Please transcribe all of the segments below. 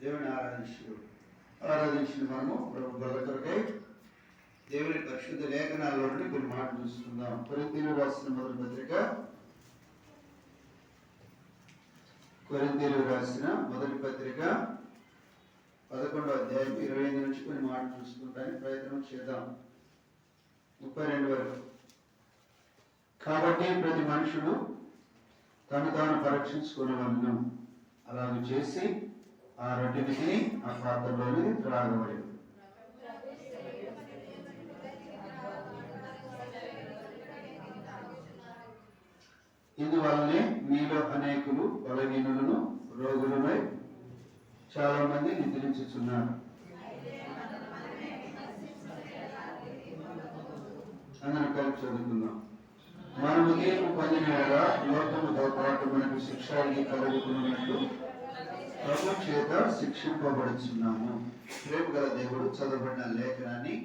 దేవుని ఆరాధించిన మనము ప్రభు బల కొరకై దేవుని పరిశుద్ధ లేఖనాల్లో నుండి కొన్ని మాటలు చూసుకుందాం. కొరింథీయులకు రాసిన మొదటి పత్రిక, కొరింథీయులకు రాసిన మొదటి పత్రిక 11వ అధ్యాయం 25 నుంచి కొన్ని మాటలు చూసుకుంటానికి ప్రయత్నం చేద్దాం. 32 వరకు. కాబట్టి ప్రతి మనుషుడు తను తాను పరీక్షించుకోవలను, అలాగ చేసి ఆ రొట్టెని తిని ఆ పాత్రలోని త్రాగవలెను. ఇందువల్లనే మీలో అనేకులు బలహీనులను రోగులమై చాలా మంది నిద్రించుచున్నారు. అందరం కలిసి చదువుకుందాం. మనము తీర్పు పొందిన లోకముతో పాటు మనకు శిక్షానికి కలుగుతున్నట్లు ప్రభు చేత శిక్షింపబడుచున్నాము. ప్రేమ గల దేవుడు చదవబడిన లేఖనాన్ని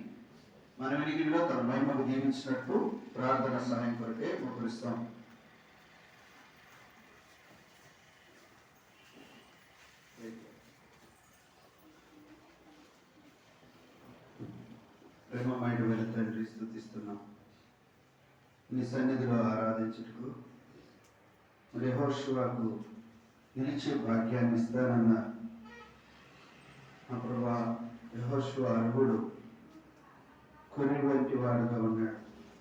మన వినికిడిలో తన మహిమకు దీవించినట్లు ప్రార్థన సహాయం కొరకే మొక్కులిస్తాం. ప్రేమమైన తండ్రి, స్తుతిస్తున్నాం నీ సన్నిధిలో ఆరాధించుటకు యెహోషువకు నిలిచే భాగ్యాన్ని ఇస్తానన్నారు. మా ప్రభా, యెహోషువ అర్హుడు, కొన్ని వంటి వాడుగా ఉన్నాడు,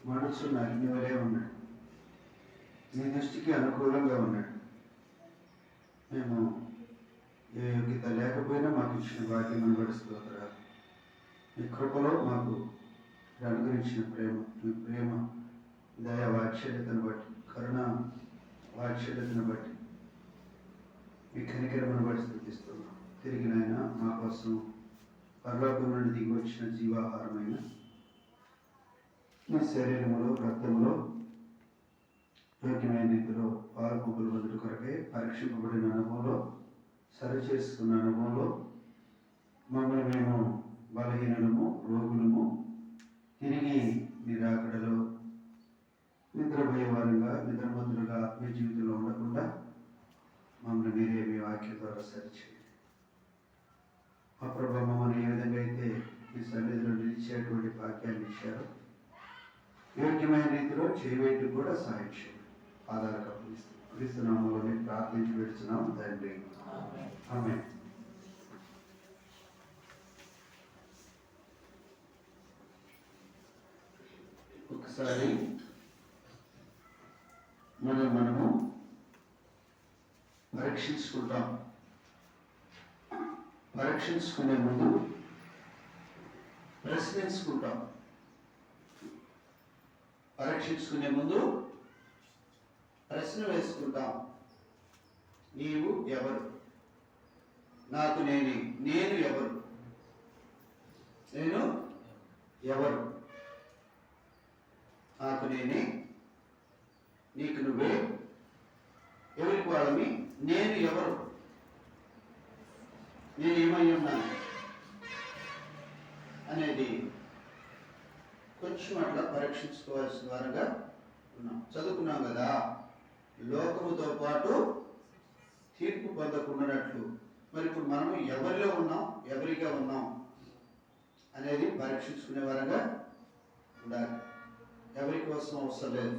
మనుషులు అగ్నివలే ఉన్నాడు, నీ దృష్టికి అనుకూలంగా ఉన్నాడు. మేము ఏ యోగ్యత లేకపోయినా మాకు ఇచ్చిన భాగ్యం అనుభవిస్తున్నారు. మీ కృపలో మాకు అనుగ్రహించిన ప్రేమ, మీ ప్రేమ దయ వాత్సల్యతను బట్టి, కరుణ వాత్సల్యతను బట్టి, మీ కనికరమును బట్టి స్తుతిస్తున్నాం. తిరిగి నాయన మా కోసం పరలోకం నుండి దిగి వచ్చిన జీవాహారమైన మీ శరీరములో రక్తములో యోగ్యమైన రీతిలో పాలు పువ్వులు వదులు కొరకే పరీక్షింపబడిన అనుభవంలో, సరిచేసుకున్న అనుభవంలో మమ్మల్ని మేము బలహీనము రోగులము తిరిగి మీ రాకడలో నిద్రపోయేవారుగా నిద్రమంతులుగా మీ జీవితంలో ఉండకుండా మమ్మల్ని మీరే మీ వాక్యం ద్వారా సరిచేయండి. మా ప్రభు మమ్మల్ని ఏ విధంగా అయితే మీ సన్నిధిలో నిలిచేటువంటి భాగ్యాన్ని ఇచ్చారో యోగ్యమైన రీతిలో చేయవేయటం కూడా సహాయం చేయండి. ఆధారగా క్రీస్తునామములోనే ప్రార్థించి పెడుతున్నాం తండ్రి, ఆమేన్. ఒకసారి మనము పరీక్షించుకుంటాం. పరీక్షించుకునే ముందు ప్రశ్నించుకుంటాం. పరీక్షించుకునే ముందు ప్రశ్న వేసుకుంటాం. నీవు ఎవరు? నాకు నేను ఎవరు? నేను ఎవరు? నాకు నేనే, నీకు నువ్వే, ఎవరికి వాళ్ళమి, నేను ఎవరు, నేను ఏమై ఉన్నాను అనేది కొంచెం అట్లా పరీక్షించుకోవాల్సిన వారంగా ఉన్నాం. చదువుకున్నాం కదా, లోకముతో పాటు తీర్పు పొందకుండానట్లు. మరి ఇప్పుడు మనం ఎవరిలో ఉన్నాం, ఎవరిగా ఉన్నాం అనేది పరీక్షించుకునే వారంగా ఉండాలి. ఎవరి కోసం అవసరం లేదు,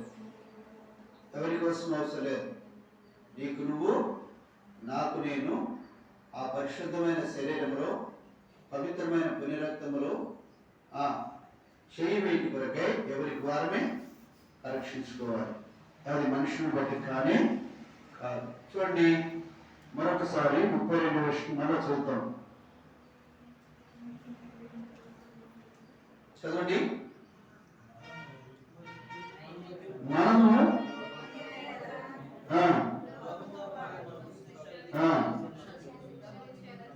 ఎవరి కోసం అవసరం లేదు. నీకు నువ్వు, నాకు నేను, ఆ పరిశుద్ధమైన శరీరంలో పవిత్రమైన పుణ్యరక్తములో చేయి వేటి కొరకై ఎవరికి వారమే పరీక్షించుకోవాలి. అది మనుషుని బట్టి కానీ కాదు. చూడండి, మరొకసారి 32వ వచనం మళ్ళీ చదువుతాం. చదవండి. మనము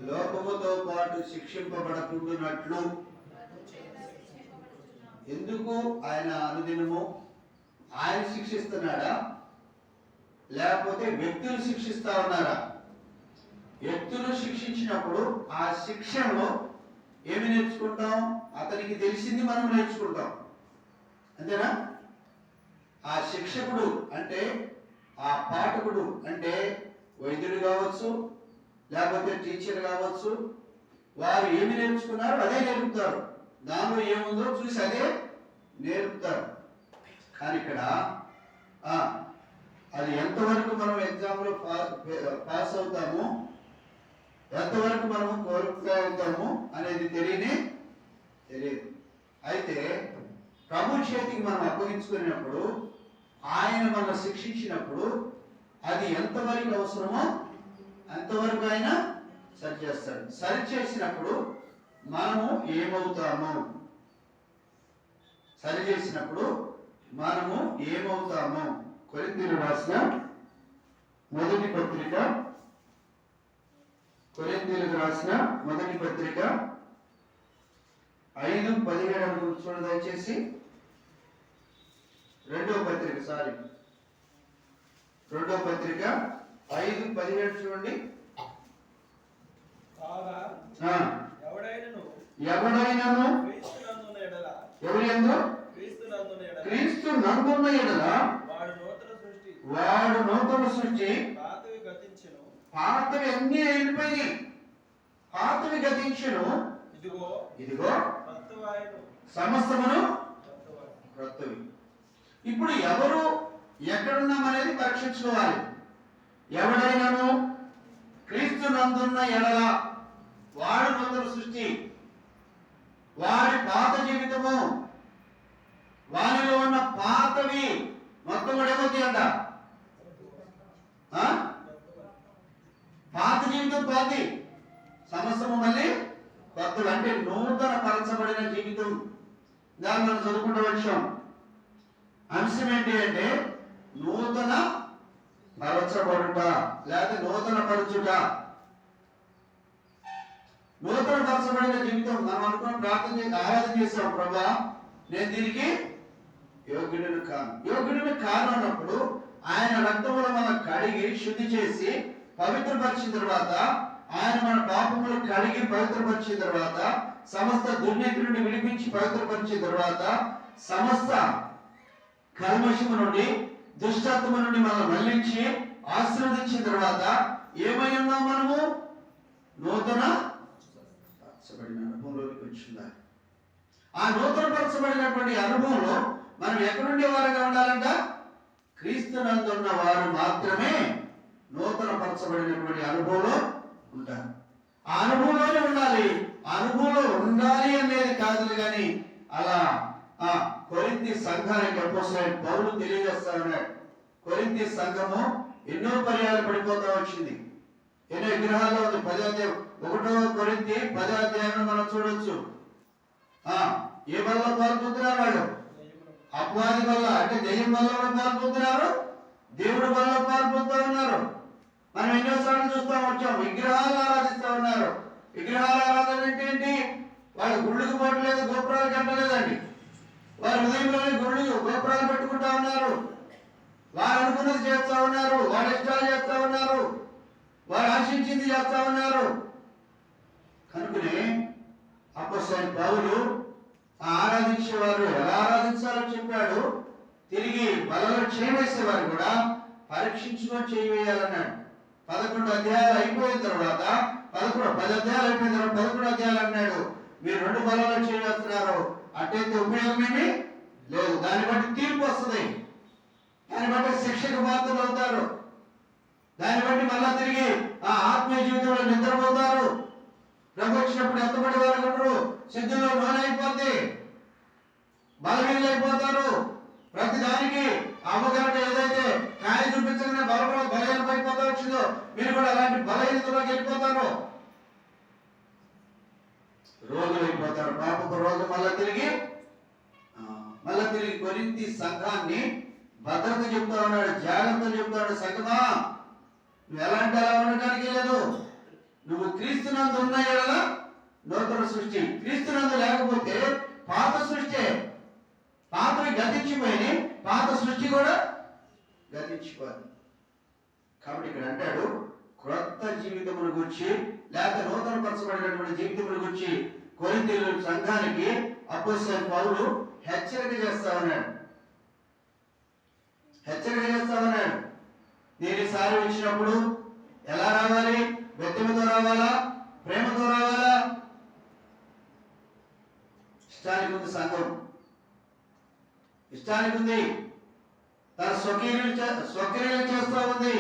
లోకముతో పాటు శిక్షింపబడకుండానట్లు. ఎందుకు ఆయన అనుదినము ఆయన శిక్షిస్తున్నాడా, లేకపోతే వ్యక్తులు శిక్షిస్తా ఉన్నారా? వ్యక్తులు శిక్షించినప్పుడు ఆ శిక్షలో ఏమి నేర్చుకుంటాం? అతనికి తెలిసింది మనం నేర్చుకుంటాం, అంతేనా? ఆ శిక్షకుడు అంటే, ఆ పాఠకుడు అంటే వైద్యుడు కావచ్చు, లేకపోతే టీచర్ కావచ్చు, వారు ఏమి నేర్చుకున్నారో అదే నేర్పుతారు. దానిలో ఏముందో చూసి అదే నేర్పుతారు. కానీ ఇక్కడ అది ఎంతవరకు మనం ఎగ్జామ్లో పాస్ అవుతాము, ఎంతవరకు మనము క్వాలిఫై అవుతాము అనేది తెలియదు. అయితే ప్రభు చేతికి మనం అప్పగించుకున్నప్పుడు, ఆయన మనం శిక్షించినప్పుడు అది ఎంతవరకు అవసరమో అంతవరకు ఆయన సరిచేస్తాడు. సరిచేసినప్పుడు మనము ఏమవుతాము, సరిచేసినప్పుడు మనము ఏమవుతాము? కొరింథీయులకు రాసిన మొదటి పత్రిక, కొరింథీయులకు రాసిన మొదటి పత్రిక 5:17 చూడండి దయచేసి. రెండో పత్రిక 5:17 చూడండి. ఎవడైనను ఎవరి యందు క్రీస్తు నందున్న ఎడల వాడు నూతన సృష్టి, పాతవి అన్నీ అయిపోయి, పాతవి గతించును, ఇదిగో సమస్తమును క్రొత్తవి. ఇప్పుడు ఎవరు ఎక్కడున్నామనేది పరీక్షించుకోవాలి. ఎవడైనాను క్రీస్తు నందున్న ఎడల వాడు నూతన సృష్టి, వాడి పాత జీవితము, వారిలో ఉన్న పాతవి మొత్తం కూడా ఏమవుతాయి అంట. పాత జీవితం పాతి, సమస్తము మళ్ళీ కొత్తలు, అంటే నూతన పరచబడిన జీవితం. దాన్ని మనం చదువుకుంటూ వచ్చాం. అంశం ఏంటి అంటే నూతన పరచబడుట లేదా నూతన పరచుట. నూతన పరచబడిన జీవితం మనం అనుకున్న ప్రార్థన చేసి ఆరాధన చేసాం. ప్రభా, నేను దీనికి యోగ్యుడిని కాను అన్నప్పుడు ఆయన రక్తములో మనం కడిగి శుద్ధి చేసి పవిత్రపరిచిన తర్వాత, ఆయన మన పాపములు కడిగి పవిత్రపరిచిన తర్వాత, సమస్త దుర్నీతి నుండి విడిపించి పవిత్రపరిచిన తర్వాత, సమస్త కల్మషము నుండి దుష్టత్వము నుండి మనం మళ్లించి ఆశీర్వదించిన తర్వాత ఏమై ఉన్నాం? మనము నూతన పరచబడిన అనుభవంలోకి వచ్చిందా? ఆ నూతన పరచబడినటువంటి అనుభవంలో మనం ఎక్కడుండే వారుగా ఉండాలంట? క్రీస్తునందున్న వారు మాత్రమే నూతన పరచబడినటువంటి అనుభవంలో ఉంటారు. ఆ అనుభవంలోనే ఉండాలి. అనుభవంలో ఉండాలి అనేది కాదు కానీ అలా కొరింథీ సంఘానికి అపోస్తలుడైన పౌలు తెలియజేస్తా ఉన్నాడు. కొరింథీ సంఘము ఎన్నో పర్యాలు పడిపోతా వచ్చింది, ఎన్నో విగ్రహాల్లో ఉంది. 1 కొరింథీ 10వ అధ్యాయంలో మనం చూడొచ్చు. ఏ వల్ల పాల్పొందుతున్నారు? వాళ్ళు అపవాది వల్ల, అంటే దెయ్యం వల్ల పాల్పొందుతున్నారు, దేవుడి వల్ల పాల్పొందుతూ ఉన్నారు. మనం ఎన్నోసార్లు చూస్తూ వచ్చాం. విగ్రహాలు ఆరాధిస్తూ ఉన్నారు. విగ్రహాల ఆరాధన అంటే ఏంటి? వాళ్ళు గుళ్ళకు పోవట్లేదు, గోపురాలు కట్టలేదండి. వారి హృదయంలోనే గుళ్ళు గోపురాలు పెట్టుకుంటా ఉన్నారు. వారు అనుకున్నది చేస్తా ఉన్నారు, వాళ్ళ ఇష్టాలు చేస్తా ఉన్నారు, వారు ఆశించింది చేస్తా ఉన్నారు. కనుకనే అపోస్తలుడైన పౌలు ఆరాధించేవారు ఎలా ఆరాధించాలో చెప్పాడు. తిరిగి బలలో చేయవేసేవారు కూడా పరీక్షించుకొని చేయవేయాలన్నాడు. 11 అధ్యాయాలు అయిపోయిన తర్వాత 10 అధ్యాయాలు అయిపోయిన తర్వాత 11 అధ్యాయాలు అన్నాడు, మీరు 2 బలలో చేయవేస్తున్నారు, అట్టయితే ఉపయోగం ఏమీ లేదు. దాన్ని బట్టి తీర్పు వస్తుంది, దాన్ని బట్టి శిక్షకు పాత్రలు అవుతారు, దాన్ని బట్టి మళ్ళా తిరిగి ఆ ఆత్మీయ జీవితంలో నిద్రపోతారు. ప్రభు వచ్చినప్పుడు ఎంతబడి వారు ఉంటారు? సిద్ధుల్లో లోనైపోతే బలహీనలు అయిపోతారు. ప్రతి దానికి అమ్మగారు ఏదైతే కాయ చూపించగానే బలహీన అయిపోతా వచ్చిందో మీరు కూడా అలాంటి బలహీనతలోకి వెళ్ళిపోతారు, రోగులు అయిపోతారు. పాపకు రోజు మళ్ళా తిరిగి కొరింథీ సంఘాన్ని భద్రత చెప్తా ఉన్నాడు, జాగ్రత్త చెప్తాడు. సంఘమా, నువ్వు ఎలాంటి అలా ఉండడానికి లేదు. నువ్వు క్రీస్తునందు ఉన్న ఎడల నూతన సృష్టి. క్రీస్తునందు లేకపోతే పాత సృష్టి, పాతవి గతించిపోయి పాత సృష్టి కూడా గతించిపోయింది. కాబట్టి ఇక్కడ అంటాడు క్రొత్త జీవితమును గురించి లేక నూతన పరచబడినటువంటి జీవితమును గురించి కొరింథీ సంఘానికి అపోస్తలుడైన పౌలు హెచ్చరిక చేస్తా ఉన్నాడు. నేను ఈసారి వచ్చినప్పుడు ఎలా రావాలి? వ్యక్తితో రావాలా, ప్రేమతో రావాలా? ఇష్టానికి ఉంది సంఘం, ఇష్టానికి ఉంది, తన స్వక్రియలు చేస్తూ ఉంది,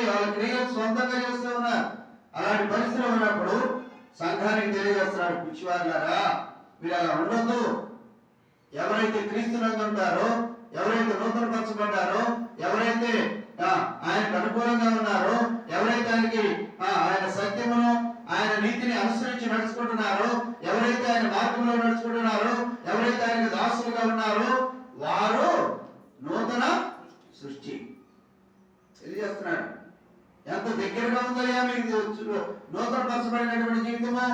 వాళ్ళ క్రియలు సొంతంగా చేస్తూ ఉన్నారు. అలాంటి పరిస్థితులు ఉన్నప్పుడు సంఘానికి తెలియజేస్తున్నాడు, పిచ్చివారులారా మీరు అలా ఉండొద్దు. ఎవరైతే క్రీస్తునందు ఉంటారో, ఎవరైతే నూతన పరచబడ్డారో, ఎవరైతే ఆయనకు అనుకూలంగా ఉన్నారో, ఎవరైతే ఆయన సత్యమును ఆయన నీతిని అనుసరించి నడుచుకుంటున్నారో, ఎవరైతే ఆయన మార్గంలో నడుచుకుంటున్నారో, ఎవరైతే ఆయనకు దాసులుగా ఉన్నారో వారు నూతన సృష్టి తెలియజేస్తున్నాడు. ఎంత దగ్గరగా ఉందయ్యా మీకు నూతన పరచబడినటువంటి జీవితము,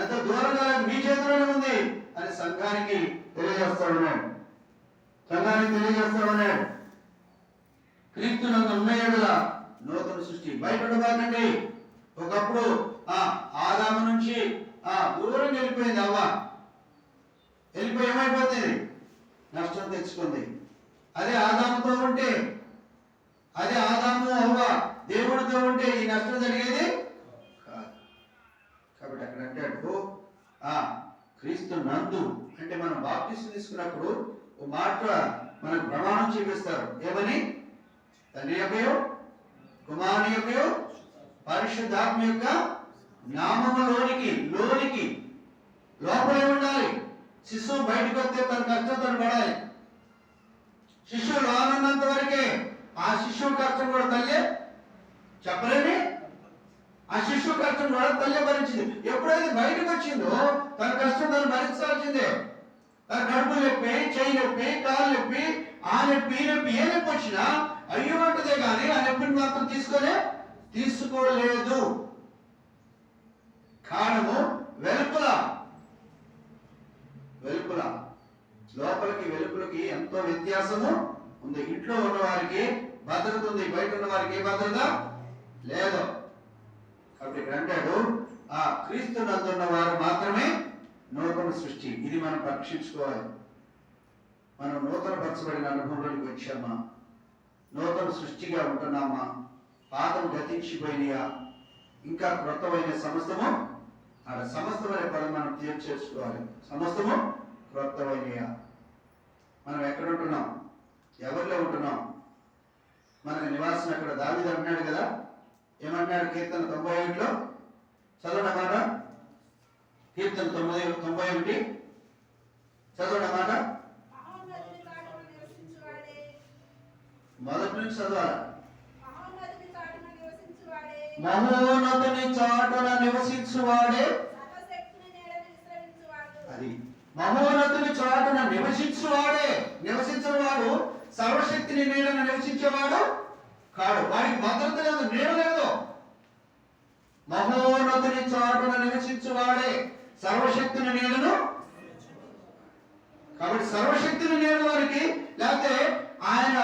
ఎంత దూరంగా మీ చేతిలోనే ఉంది అని సంఘానికి తెలియజేస్తాడు. క్రీస్తునందు ఉన్న యెడల నూతన సృష్టి. బయట ఉండబాకండి. ఒకప్పుడు ఆదాము నుంచి దూరం వెళ్ళిపోయింది అవ్వ, వెళ్ళిపోయి ఏమైపోతుంది? నష్టం తెచ్చుకుంది. అదే ఆదాముతో ఉంటే, అదే ఆదాము అవ్వ దేవుడితో ఉంటే ఈ నష్టం జరిగేది కాదు. కాబట్టి అక్కడ అంటాడు క్రీస్తు నందు అంటే మనం బాప్టిజం తీసుకున్నప్పుడు ఓ మాట మనకు ప్రమాణం చూపిస్తారు. ఏమని? తండ్రి యొక్కయో కుమారుని యొక్కయో పరిశుద్ధాత్మ యొక్క నామములోనికి లోపలే ఉండాలి. శిశువు బయటకు వస్తే తన కష్టంతో పడాలి. శిశువు రానున్నంత వరకే ఆ శిశువు కష్టం కూడా తల్లి చెప్పలేని, ఆ శిశువు కష్టం కూడా తల్లి భరించింది. ఎప్పుడైతే బయటకు వచ్చిందో తన కష్టం తను భరించాల్సిందే. తన కడుపు నొప్పి, చెయ్యి నొప్పి, కాలు నొప్పి, ఆ నొప్పి ఏ నొప్పి వచ్చినా అయ్యో అంటదే కానీ ఆ నొప్పిని మాత్రం తీసుకోలేదు. కారణము వెలుపల లోపలికి వెలుపలికి ఎంతో వ్యత్యాసము ఉంది. ఇంట్లో ఉన్న వారికి భద్రత ఉంది, బయట ఉన్న వారికి ఏ భద్రత లేదు. కాబట్టి ఇక్కడ అంటాడు క్రీస్తు నందున్న వారు మాత్రమే నూతన సృష్టి. ఇది మనం పరీక్షించుకోవాలి. మనం నూతన పరచబడిన అనుభవంలోకి వచ్చామా? నూతన సృష్టిగా ఉంటున్నామా? పాతం గతించిపోయినయా? ఇంకా క్రొత్తమైన సమస్తము సమస్తమైన పదం మనం తీర్చేసుకోవాలి. సమస్తము క్రొత్తమైనయా? మనం ఎక్కడ ఉంటున్నాం? ఎవరిలో ఉంటున్నాం? మనకు నివాసం అక్కడ దావీదు అన్నాడు కదా, ఏమన్నాడు? కీర్తన 91లో చదవనమాట. కీర్తన 91 చదవనమాట. మొదటి నుంచి చదవాలి. మహోన్నతుని చాటున నివసించువాడే, అది మహోన్నతుని చాటున నివసించువాడు సర్వశక్తిని నీడన నివసించేవాడు కాడు. వాడికి భద్రత లేదు, నీడ లేదు. మహోన్నతుని చాటున నివసించువాడే సర్వశక్తిని నీడను. కాబట్టి సర్వశక్తిని నీడ వారికి, లేకపోతే ఆయన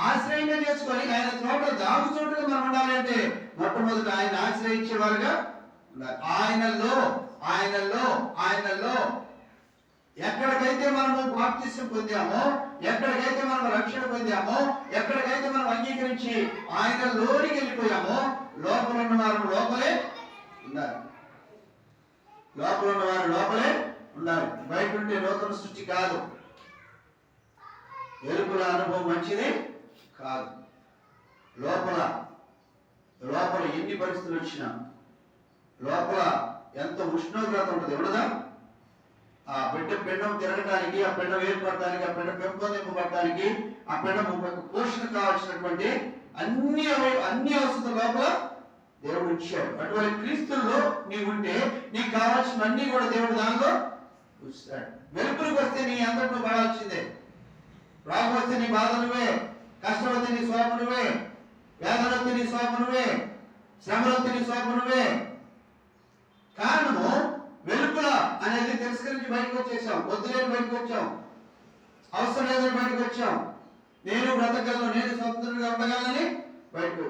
ఆశ్రయంగా చేసుకొని ఆయన చోట దాగు చోటుగా మనం ఉండాలంటే మొట్టమొదటి ఆయన ఆశ్రయించేవారుగా ఉండాలి. ఆయనలో ఎక్కడికైతే మనము బాప్తిసం పొందామో, ఎక్కడికైతే మనం రక్షణ పొందామో, ఎక్కడికైతే మనం అంగీకరించి ఆయనలోనికి వెళ్ళిపోయామో లోపల ఉన్న వారు లోపలే ఉండాలి. బయట ఉంటే నూతన సృష్టి కాదు. వెలుపల అనుభవం మంచిది కాదు. లోపల ఎన్ని పరిస్థితులు వచ్చినా లోపల ఎంత ఉష్ణోగ్రత ఉంటుంది ఉండదా? ఆ పిండం తిరగటానికి, ఆ పిండం ఏర్పడటానికి, ఆ పిండం పెంపొందింపబడటానికి, ఆ పిండం పోషణ కావాల్సినటువంటి అన్ని అవసరం లోపల దేవుడు ఇచ్చాడు. అటువంటి క్రీస్తుల్లో నీవుంటే నీకు కావాల్సిన అన్ని కూడా దేవుడు దానిలో ఉంచుతాడు. వెలుపులకు వస్తే నీ అందరిలో పడాల్సిందే. రాగు వస్తే నీ బాధ నువ్వే, కష్టం వస్తే నీ స్వాప నువ్వే, వేదన వస్తే నీ స్వాప నువ్వే, శ్రమలు వస్తే నీ స్వాప నువ్వే. కారణము వెలుపుల అనేది తిరస్కరించి బయటకు వచ్చేసాం. వద్దులేని బయటకు వచ్చాం, అవసరం లేదని బయటకు వచ్చాం. నేను బ్రతకగలను, నేను స్వతంత్రంగా ఉండగలని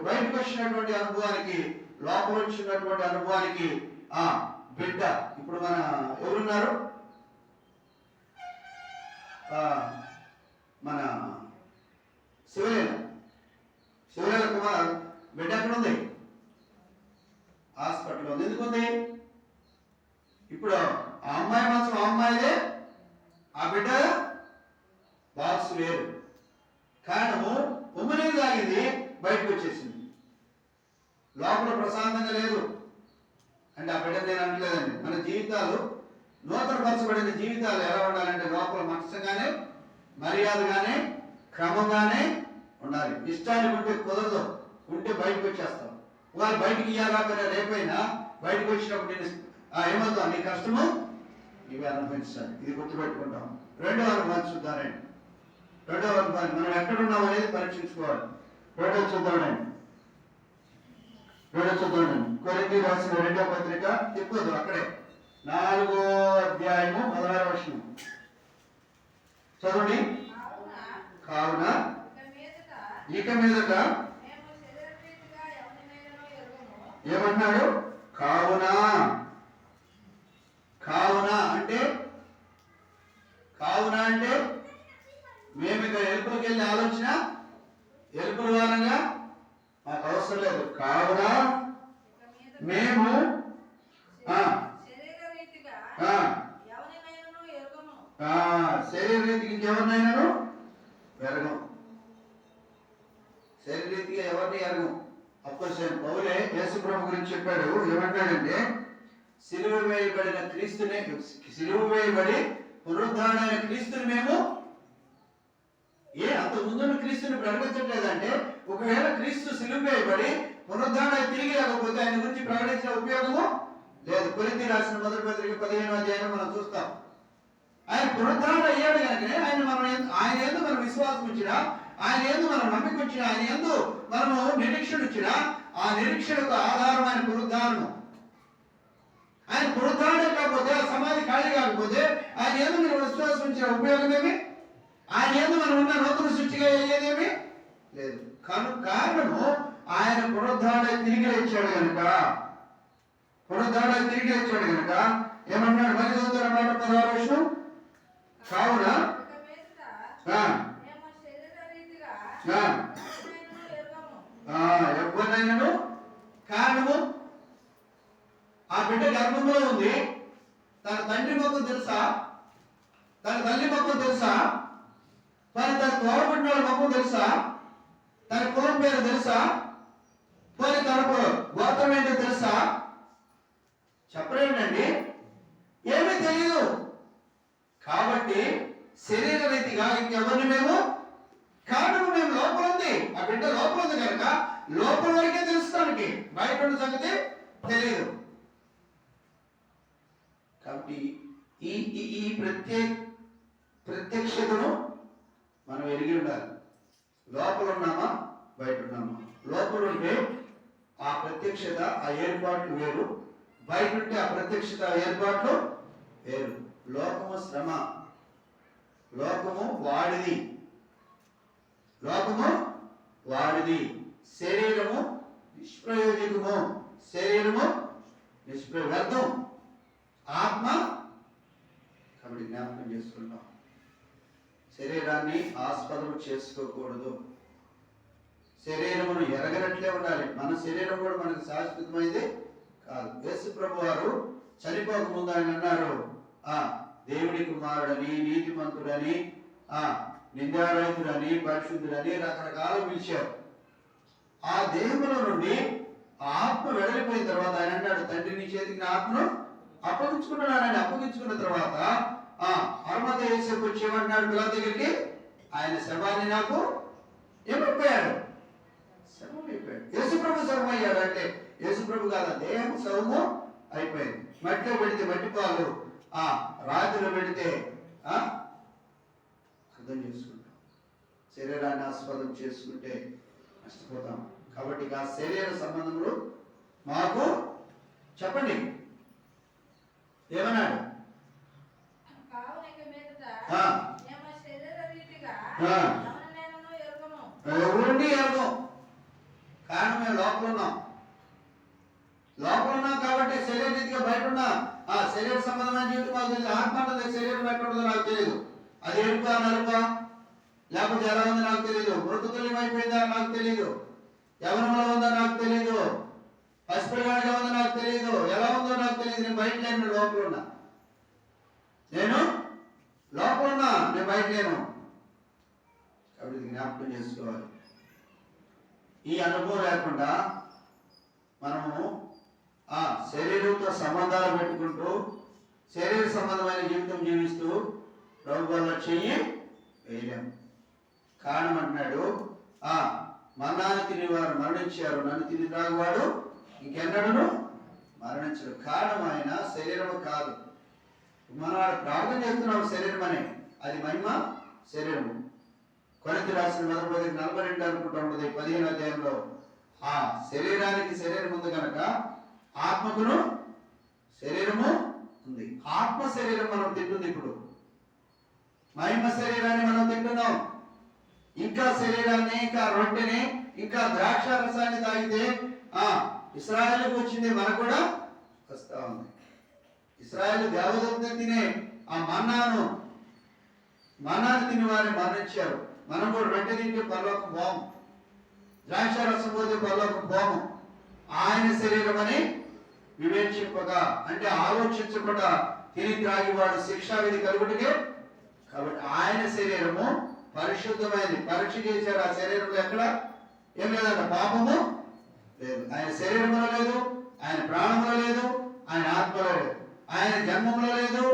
బయటకు వచ్చినటువంటి అనుభవానికి, లోపల వచ్చినటువంటి అనుభవానికి బిడ్డ. ఇప్పుడు మన ఎవరున్నారు? మన శివరాల కుమార్ బిడ్డ ఎక్కడ ఉంది? హాస్పిటల్లో ఉంది. ఎందుకు ఉంది? ఇప్పుడు ఆ అమ్మాయి మాత్రం ఆ అమ్మాయిదే, ఆ బిడ్డ బాక్స్ వేరు. కారణము ఉమ్మనీరు తాగింది, బయటకు వచ్చేసింది. లోపల ప్రశాంతంగా లేదు అంటే ఆ బిడ్డ నేను అంటలేదండి. మన జీవితాలు నూతనపరచబడిన జీవితాలు ఎలా ఉండాలంటే లోపల మనసుగానే, మర్యాదగానే, క్రమంగానే ఉండాలి. ఇష్టానికి ఉంటే కుదరదు, ఉంటే బయటకు వచ్చేస్తాం. వారు బయటికి ఇవ్వాలని రేపైనా బయటకు వచ్చినప్పుడు నేను ఏమవుతాం, నీ కష్టము ఇవి అనుభవించాలి. ఇది గుర్తుపెట్టుకుంటాం. రెండో అనుభవం చూద్దానండి. రెండో అనుభవం మనం ఎక్కడున్నాం అనేది పరీక్షించుకోవాలి. రెండో చూద్దామండి. కొరింథీయులకు రాసిన 2వ పత్రిక తిప్పదు, అక్కడే 4వ అధ్యాయము 16వ వచనం చదవండి. కావున ఇక మీదట ఏమన్నాడు? కావున అంటే మేము ఇక ఎలుపులకు వెళ్ళి ఆలోచన ఎలుపుల వారంగా మాకు అవసరం లేదు. కావున మేము శరీర రీతికి ఇంకెవరినైనాను ఎరగం. శరీరీతిగా ఎవరిని ఎరగం. అప్పటిసేపు పౌలే యేసు ప్రభు గురించి చెప్పాడు. ఏమంటాడంటే సిలువ వేయబడి పునరుద్ధారణ క్రీస్తుని మేము అంత ముందున్న క్రీస్తుని ప్రకటించట్లేదంటే, ఒకవేళ క్రీస్తు సిలువ వేయబడి పునరుద్ధారణ తిరిగి లేకపోతే ఆయన గురించి ప్రకటించిన ఉపయోగము లేదు. కొరింథీయులకు రాసిన మొదటి పత్రిక 15వ అధ్యాయం మనం చూస్తాం. ఆయన పునరుద్ధారణ అయ్యాడు కనుకనే ఆయన యందు మనం విశ్వాసం ఉంచినా, ఆయన యందు మనం నమ్మిక ఉంచినా, ఆయన యందు మనము నిరీక్షణ ఉంచినా, ఆ నిరీక్షణకు ఆధారం ఆయన పునరుద్ధారణం. ఆయన పునరుద్ధారణ కాకపోతే, ఆ సమాధి ఖాళీ కాకపోతే ఆయన యందు మనం విశ్వాసం ఉంచిన ఉపయోగం ఏమి? ఆయన యందు మనం ఉన్న నూతన సృష్టిగా అయ్యేదేమి లేదు. కారణము ఆయన పునరుద్ధారణ తిరిగి లేచాడు కనుక ఏమన్నాడు? మరి చదువుతారన్నమాట 16వ వచనం. కావున ఎవరినైనాను, కారణము ఆ బిడ్డ గర్భంలో ఉంది. తన తండ్రి మొత్తం తెలుసా? తన తల్లి మొత్తం తెలుసా? మరి తన తోడబుట్టిన వాళ్ళ మొత్తం తెలుసా? తన కులం పేరు తెలుసా? మరి తన గోత్రం ఏంటో తెలుసా? చెప్పలేండి, ఏమీ తెలియదు. కాబట్టి శరీర రీతిగా ఇంకెవరిని మేము కారణము మేము లోపల ఉంది, ఆ బిడ్డ లోపల ఉంది కనుక లోపల వరకే తెలుస్తానికి, బయట ఉన్న సంగతి తెలియదు. కాబట్టి ఈ ప్రత్యక్షతను మనం ఎరిగి ఉండాలి. లోపల ఉన్నామా, బయట ఉన్నామా? లోపల ఉంటే ఆ ప్రత్యక్షత, ఆ ఏర్పాట్లు వేరు. బయట ఉంటే ఆ ప్రత్యక్షత, ఆ ఏర్పాట్లు వేరు. లోకము శ్రమ, లోకము వాడిది, శరీరము నిష్ప్రయోజకము, వ్యర్థం, ఆత్మ. కాబట్టి జ్ఞాపకం చేసుకుంటాం, శరీరాన్ని ఆస్పదము చేసుకోకూడదు. శరీరమును ఎరగనట్లే ఉండాలి. మన శరీరం కూడా మనకు శాశ్వతమైంది కాదు. యేసు ప్రభు వారు చనిపోక ముందు ఆయన అన్నారు, దేవుని కుమారుడని, నీతిమంతుడని, నిందారహితుడని, పరిశుద్ధుడని రకరకాలు పిలిచారు. ఆ దేవుల నుండి ఆత్మ వెడలిపోయిన తర్వాత ఆయన అన్నాడు, తండ్రి నీ చేతికి ఆత్మను అప్పగించుకున్నాడు. అప్పగించుకున్న తర్వాత అరుమత యేసుకు వచ్చేమన్నాడు పిలాతు దగ్గరికి, ఆయన శవాన్ని నాకు ఏమైపోయాడు? శవమైపోయాడు. యేసుప్రభు శవం అయ్యాడు అంటే యేసుప్రభు కాదా, దేహం శవము అయిపోయింది. మట్టిలో పెడితే మట్టిపాలు, రాతిలో పెడితే అర్థం చేసుకుంటాం. శరీరాన్ని ఆస్పదం చేసుకుంటే నష్టపోతాం. కాబట్టి ఆ శరీర సంబంధములు మాకు చెప్పండి. ఏమన్నాడు? ఎవరిని ఎరగం. కారణం మేము లోపల ఉన్నాం కాబట్టి శరీర రీతిగా బయట ఉన్నాం. ఆ శరీర సంబంధమైన జీవితం మాకు తెలియదు. ఆత్మ అంటే శరీరం ఎక్కడ ఉందో నాకు తెలియదు. అది ఎరుపా నలుపా లేకపోతే ఎలా ఉందో నాకు తెలియదు. మృతతుల్యం అయిపోయిందా నాకు తెలియదు. యవనంలో ఉందో నాకు తెలియదు, పసిపిల్లగాడిగా ఉందో నాకు తెలియదు, ఎలా ఉందో నాకు తెలియదు. నేను బయట లేను, లోపల ఉన్నా. నేను లోపల ఉన్నా, నేను బయట లేను. కాబట్టి జ్ఞాపకం చేసుకోవాలి. ఈ అనుభవం లేకుండా మనము శరీరంతో సంబంధాలు పెట్టుకుంటూ శరీర సంబంధమైన జీవితం జీవిస్తూ ప్రభు వల్ల చెయ్యి వేయలేము. కారణం అంటున్నాడు, మన్నాన్ని తినేవారు మరణించారు, నన్ను తిని త్రాగువాడు ఇంకెన్నడూ మరణించడు. కారణం ఆయన శరీరం కాదు. మనం ప్రార్థన చేస్తున్నాం శరీరం అనే, అది మహిమ శరీరము. కొరింథీ రాసిన 1:42 అనుకుంటా ఉంటుంది 15వ అధ్యాయంలో, శరీరానికి శరీరం ఉంది కనుక ఆత్మకును శరీరము ఉంది. ఆత్మ శరీరం మనం తింటుంది. ఇప్పుడు మహిమ శరీరాన్ని మనం తింటున్నాం. ఇంకా శరీరాన్ని, ఇంకా రొట్టెని, ఇంకా ద్రాక్ష రసాన్ని తాగితే ఇశ్రాయేలుకు వచ్చింది, మనకు కూడా వస్తా ఉంది. ఇశ్రాయేలు దేవదూతను తినే ఆ మన్నాను తిని వారిని మరణించారు. మనం కూడా రొట్టె తింటే పరలోక పోము, ద్రాక్ష రసం పోతే పరలోక పోము. ఆయన శరీరం అని వివేచింపగా, అంటే ఆలోచించకుండా తిని త్రాగి వాడు శిక్షా విధి కలుగుటికే. కాబట్టి ఆయన శరీరము పరిశుద్ధమైనది. పరీక్ష చేశారు. ఆ శరీరంలో ఎక్కడ ఏం లేదంట, పాపము లేదు. ఆయన శరీరంలో లేదు, ఆయన ప్రాణంలో లేదు, ఆయన ఆత్మలో లేదు, ఆయన జన్మంలో లేదు,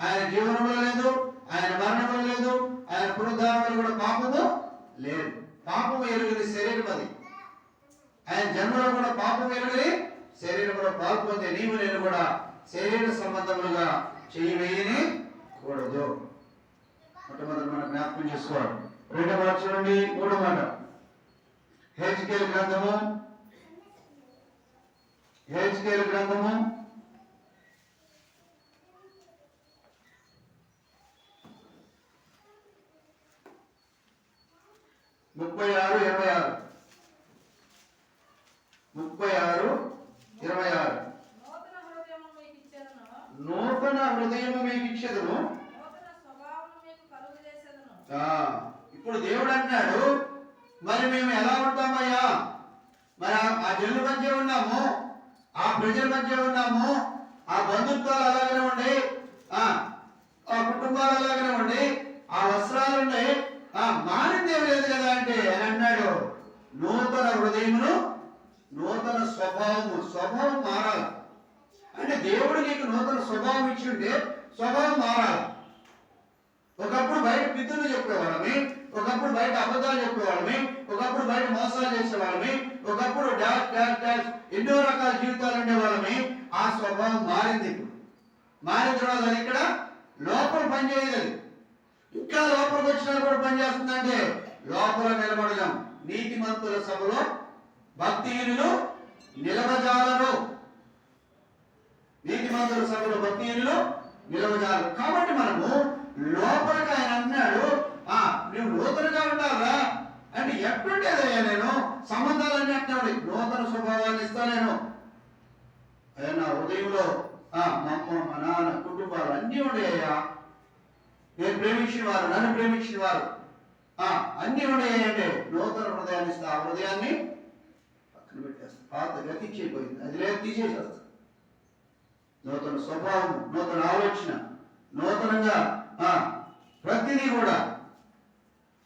ఆయన జీవనంలో లేదు, ఆయన మరణంలో లేదు, ఆయన పునరుద్ధానంలో కూడా పాపము లేదు. పాపము ఎరుగని శరీరం అది. ఆయన జన్మలో కూడా పాపం ఎరుగని శరీరంలో పాల్పొందే నీవు నేను కూడా శరీర సంబంధములుగా చేయవేయని కూడదు. మొట్టమొదటి మనం జ్ఞాపకం చేసుకోవాలి. 2వ మాట చూడండి, 3వ మాట. హెజ్కేలు గ్రంథము 36:26. నూతన హృదయము మీకు ఇచ్చేదను. ఇప్పుడు దేవుడు అంటున్నాడు, మరి మేము ఎలా ఉంటామయ్యా? మరి ఆ జనుల మధ్య ఉన్నాము, ఆ ప్రజల మధ్య ఉన్నాము, ఆ బంధుత్వాలు అలాగనే ఉండి, ఆ కుటుంబాలు అలాగనే ఉండి, ఆ వస్త్రాలు ఉండి, మారిందేమి లేదు కదా అంటే అని అన్నాడు, నూతన హృదయమును, నూతన స్వభావం మారాలి. అంటే దేవుడు నీకు నూతన స్వభావం ఇచ్చి ఉంటే స్వభావం మారాలి. ఒకప్పుడు బయట పితులు చెప్పేవాళ్ళమి, ఒకప్పుడు బయట అబద్ధాలు చెప్పేవాళ్ళమి, ఒకప్పుడు బయట మోసాలు చేసేవాళ్ళమి, ఒకప్పుడు ఎన్నో రకాల జీవితాలు ఉండేవాళ్ళమి. ఆ స్వభావం మారింది. ఇప్పుడు మారిన తర్వాత అది ఇక్కడ లోపల పనిచేయదు. ఇంకా లోపలికి వచ్చినా కూడా పనిచేస్తుందంటే లోపల నిలబడదాం. నీతిమంతుల సభలో భక్తిహీనులు నిలవజాలరు. నీతిమంతుల సభలో భక్తిహీనులు నిలవజాలరు. కాబట్టి మనము లోపలికి ఆయన అన్నాడు, నువ్వు నూతనగా ఉండాలా అంటే ఎప్పుడుంటేదయ్యా నేను సంబంధాలన్నీ అంటున్నాడు. నూతన స్వభావాన్ని ఇస్తా నేను. నా హృదయంలో మా నాన్న కుటుంబాలు అన్నీ ఉండేయ్యా. నేను ప్రేమించిన వారు, నన్ను ప్రేమించిన వారు అన్నీ ఉండేవి అంటే నూతన హృదయాన్ని ఇస్తా. ఆ హృదయాన్ని పక్కన పెట్టేస్తా. పాత గతించిపోయింది, అది లేదు, తీసేసేస్తా. నూతన స్వభావం, నూతన ఆలోచన, నూతనంగా ప్రతిదీ కూడా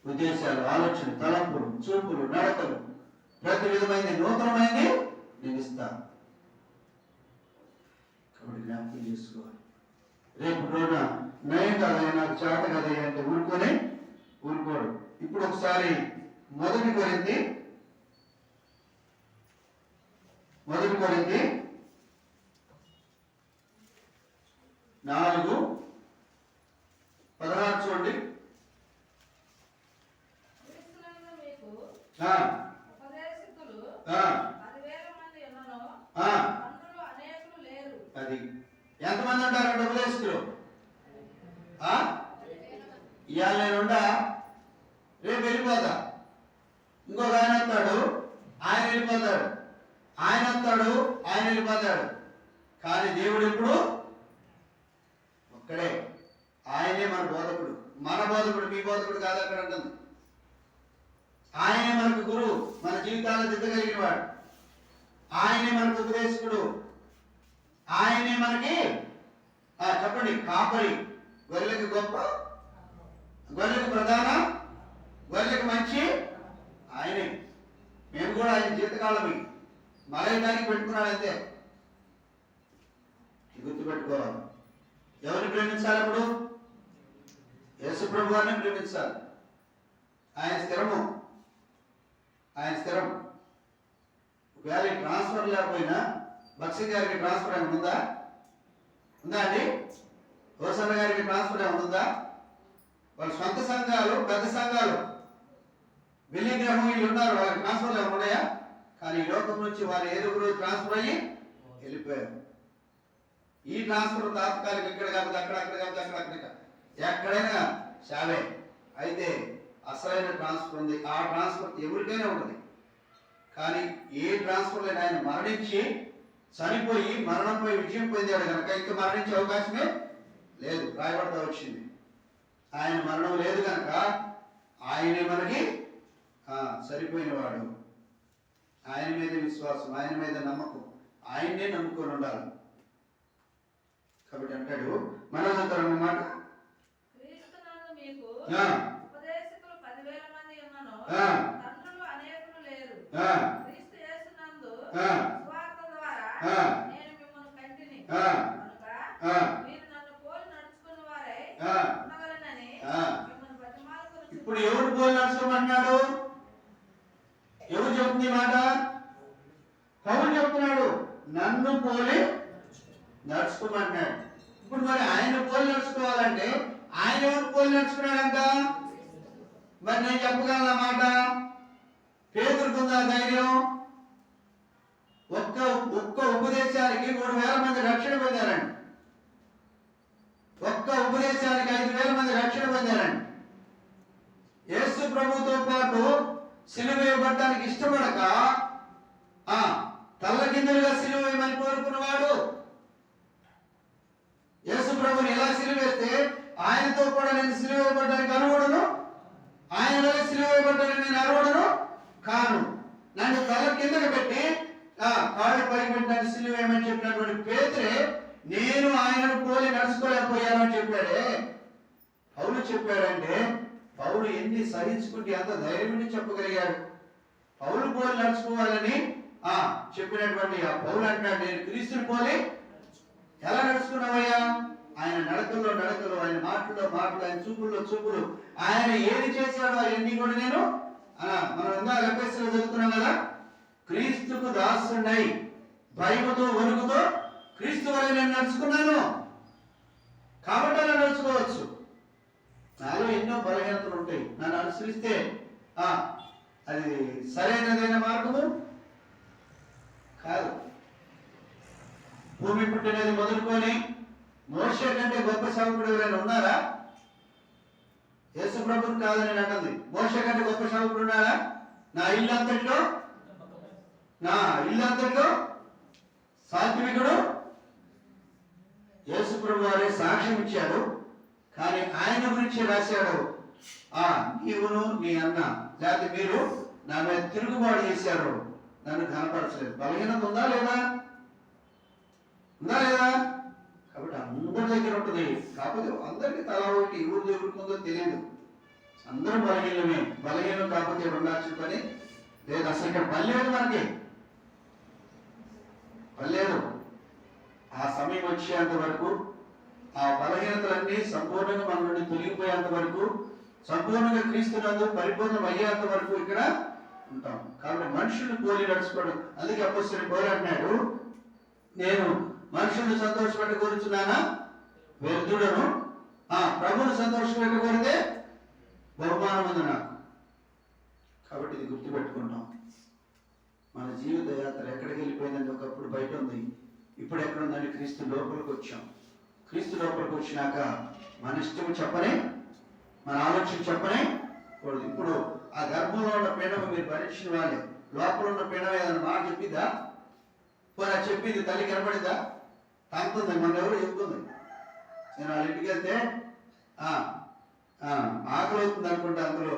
ఉద్దేశాలు, ఆలోచన, తలంపులు, చూపులు, నడకలు, ప్రతి విధమైనది నూతనమైనది నేను ఇస్తాను. కాబట్టి జ్ఞాపకం చేసుకోవాలి. రేపు రోజున నయం కదయ్యా, నాకు చేత కదయ్యా అంటే ఊరుకోడు. ఇప్పుడు ఒకసారి 1 కొరింథీ 4:16 చూడండి. అది ఎంతమంది ఉంటారంటే ఉపదేశకులు? ఇవాళ నేనుండా, రేపు వెళ్ళిపోతా. ఇంకొక ఆయన వస్తాడు, ఆయన వెళ్ళిపోతాడు, ఆయన వస్తాడు, ఆయన వెళ్ళిపోతాడు. కానీ దేవుడు ఎప్పుడు ఒక్కడే. ఆయనే మన బోధకుడు. మన బోధకుడు మీ బోధకుడు కాదు అక్కడ అంటుంది. ఆయనే మనకు గురువు, మన జీవితాలను దిద్దగలిగిన వాడు. ఆయనే మనకు ఉపదేశకుడు. ఆయనే మనకి చెప్పండి కాపరి. గొర్రెలకు గొప్ప, గొర్రెలకు ప్రధాన, గొర్రెలకు మంచి ఆయనే. మేము కూడా ఆయన జీవితకాలమే మలయడానికి పెట్టుకున్నాడు అంతే. గుర్తుపెట్టుకోవాలి. ఎవరిని ప్రేమించాలి? అప్పుడు యేసు ప్రభు వారిని ప్రేమించాలి. ఆయన స్థిరము, ఆయన స్థిరం. ఒకవేళ ట్రాన్స్ఫర్ లేకపోయినా బక్సింగ్ గారికి ట్రాన్స్ఫర్ ఏమైనా ఉందా? ఉందా అండి? హోసన్న గారికి ట్రాన్స్ఫర్ ఏమైనా ఉందా? వాళ్ళ సొంత సంఘాలు, పెద్ద సంఘాలు, బిల్లింగ్ గ్రహం వీళ్ళు ఉన్నారు, వాళ్ళకి ట్రాన్స్ఫర్లు ఏమైనా ఉన్నాయా? కానీ ఈ లోకం నుంచి వారు ఏడుగురు ట్రాన్స్ఫర్ అయ్యి వెళ్ళిపోయారు. ఈ ట్రాన్స్ఫర్ తాత్కాలిక, ఇక్కడ కాకపోతే అక్కడ, అక్కడ కాకపోతే అక్కడ, ఎక్కడైనా చావే. అయితే అసలైన ట్రాన్స్ఫర్ ఉంది. ఆ ట్రాన్స్ఫర్ ఎవరికైనా ఉంటుంది. కానీ ఏ ట్రాన్స్ఫర్ అయినా ఆయన మరణించి చనిపోయి మరణంపై విజయం పొందాడు కనుక ఇంకా మరణించే అవకాశమే లేదు. రాయబడతా వచ్చింది. ఆయన మరణం లేదు కనుక ఆయనే మనకి సరిపోయినవాడు. ఆయన మీద విశ్వాసం, ఆయన మీద నమ్మకం, ఆయన్నే నమ్ముకొని ఉండాలి. కాబట్టి అంటాడు మనోదరం అన్నమాట. ఇప్పుడు ఎవరు పోలి నడుచుకోమన్నాడు? ఎవరు చెప్తుంది మాట? పౌలు చెప్తున్నాడు, నన్ను పోలి నడుచుకోమన్నాడు. ఇప్పుడు మరి ఆయన పోలి నడుచుకోవాలంటే ఆయన ఎవరు పోలి నడుచుకున్నాడంట? మరి నేను చెప్పగలను మాట? పేతురుకుందా ధైర్యం? ఒక్క ఉపదేశానికి 3,000 మంది రక్షణ పొందారండి. ఒక్క ఉపదేశానికి 5,000 మంది రక్షణ పొందారండి. యేసు ప్రభుతో పాటు సిలువ వేయబడటానికి ఇష్టపడక తల్లకిందులుగా సిలువ వేయమని కోరుకున్నవాడు. యేసు ప్రభుని ఎలా సిలువ వేస్తే ఆయనతో కూడా నేను సిలువ వేయబడడానికి అర్హుడను, ఆయన వల్ల సిలువ వేయబడ్డానికి నేను అర్హుడను కాను. నన్ను తల కిందకి పెట్టి కాళ్ళు పైకి పెట్టినట్టు సిలువ వేయమని చెప్పినటువంటి పేతురే నేను ఆయనను పోలి నడుచుకోలేకపోయాను అని చెప్పాడే. పౌలు చెప్పాడంటే పౌలు ఎన్ని సహించుకుంటే అంత ధైర్యం చెప్పగలిగాడు. పౌలు పోలి నడుచుకోవాలని చెప్పినటువంటి ఆ పౌలు అంటాడు, నేను క్రీస్తుని పోలి ఎలా నడుచుకున్నావయ్యా? ఆయన నడకల్లో నడకలు, ఆయన మాటల్లో మాటలు, ఆయన చూపుల్లో చూపులు, ఆయన ఏది చేశాడో అవన్నీ కూడా నేను మనం ఇంకా లెక్కలో చదువుతున్నాం కదా, క్రీస్తుకు దాసుడై భయముతో వణుకుతో క్రీస్తు వల్ల నేను నడుచుకున్నాను కాబట్టి అలా నడుచుకోవచ్చు. నాలో ఎన్నో బలహీనతలు ఉంటాయి. నన్ను అనుసరిస్తే అది సరైనదైన మార్గము కాదు. భూమి పుట్టినది మొదలుకొని మోషే కంటే గొప్ప సేవకుడు ఎవరైనా ఉన్నారా? యేసు ప్రభువుని కాదని నేను అంటుంది. మోషే కంటే గొప్ప సేవకుడు ఉన్నారా? నా ఇల్లు అంతట్లో సాత్వికుడు యేసు ప్రభు వారే సాక్ష్యం ఇచ్చాడు. కానీ ఆయన గురించి రాశాడు, నీవును నీ అన్న లేకపోతే మీరు నా మీద తిరుగుబాటు చేశారు, నన్ను కనపరచలేదు. బలహీనత ఉందా లేదా? ఉందా లేదా? కాబట్టి అందరి దగ్గర ఉంటుంది. కాకపోతే అందరికీ తలా ఒకటి ఎవరు ఎదుర్కొందో తెలియదు. అందరూ బలహీనమే. బలహీనం కాకపోతే ఉండాల్సిన పని లేదు. అసలు ఇక్కడ పనిలేదు, మనకి పనిలేదు. ఆ సమయం వచ్చేంత వరకు ఆ బలహీనతలన్నీ సంపూర్ణంగా మన నుండి తొలగిపోయేంత వరకు, సంపూర్ణంగా క్రీస్తునందు పరిపూర్ణం అయ్యేంత వరకు ఇక్కడ ఉంటాం. కాబట్టి మనుషులు పోలి నడుచుకోవడం. అందుకే అపోస్తలుడు పౌలు అంటున్నాడు, నేను మనుషులను సంతోషపెట్ట కోరుచున్నానా? వ్యర్థుడను. ప్రభువును సంతోషపెట్ట కోరితే బహుమానం ఉంది నాకు. కాబట్టి ఇది గుర్తుపెట్టుకుంటాం. మన జీవిత యాత్ర ఎక్కడికి వెళ్ళిపోయిందంటే ఒకప్పుడు బయట ఉంది, ఇప్పుడు ఎక్కడ ఉందంటే క్రీస్తు లోపలికి వచ్చాం. క్రీస్తు లోపలికి వచ్చినాక మన ఇష్టం చెప్పనే, మన ఆలోచన చెప్పనే కూడదు. ఇప్పుడు ఆ గర్భంలో ఉన్న పీడము మీరు పరీక్షించిన వాళ్ళే. లోపల ఉన్న పీడమ ఏదైనా మాట చెప్పిద్దా? పోరా చెప్పింది తల్లి కనపడిద్దా? తాగుతుంది. మన ఎవరు చెప్తుంది. నేను వాళ్ళ ఇంటికి వెళ్తే ఆకలి అవుతుంది అనుకుంటా, అందులో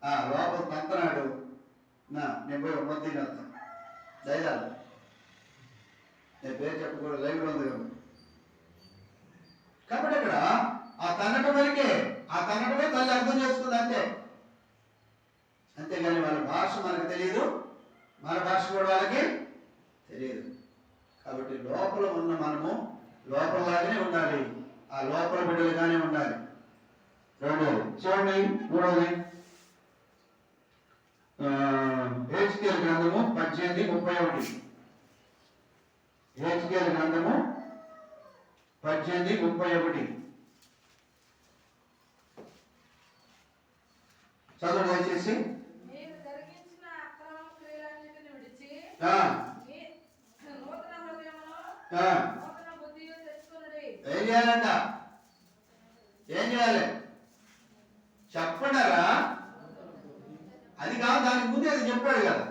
లోపల తంతనాడు నేను పోయి మొత్తం వస్తాను ధైర్యాలు. నేను పేరు చెప్పకూడదు, లైవ్లో ఉంది కాబట్టి ఇక్కడ ఆ తన్నటం వరకే, ఆ తన్నటమే తల్లి అర్థం చేసుకుంది అంతే. అంతేగాని వాళ్ళ భాష మనకు తెలియదు, మన భాష కూడా వాళ్ళకి తెలియదు. కాబట్టి లోపల ఉన్న మనము లోపలలాగానే ఉండాలి, ఆ లోపల బిడ్డలుగానే ఉండాలి. రెండోది చూడండి, మూడవది హెచ్కేల్ గ్రంథము 18:31. హెచ్కేల్ గ్రంథము 18:31 చదువు దయచేసి. ఏం చేయాలంట? ఏం చేయాలి చెప్పడారా? అది కాదు, దానికి ముందే అది చెప్పాడు కదా.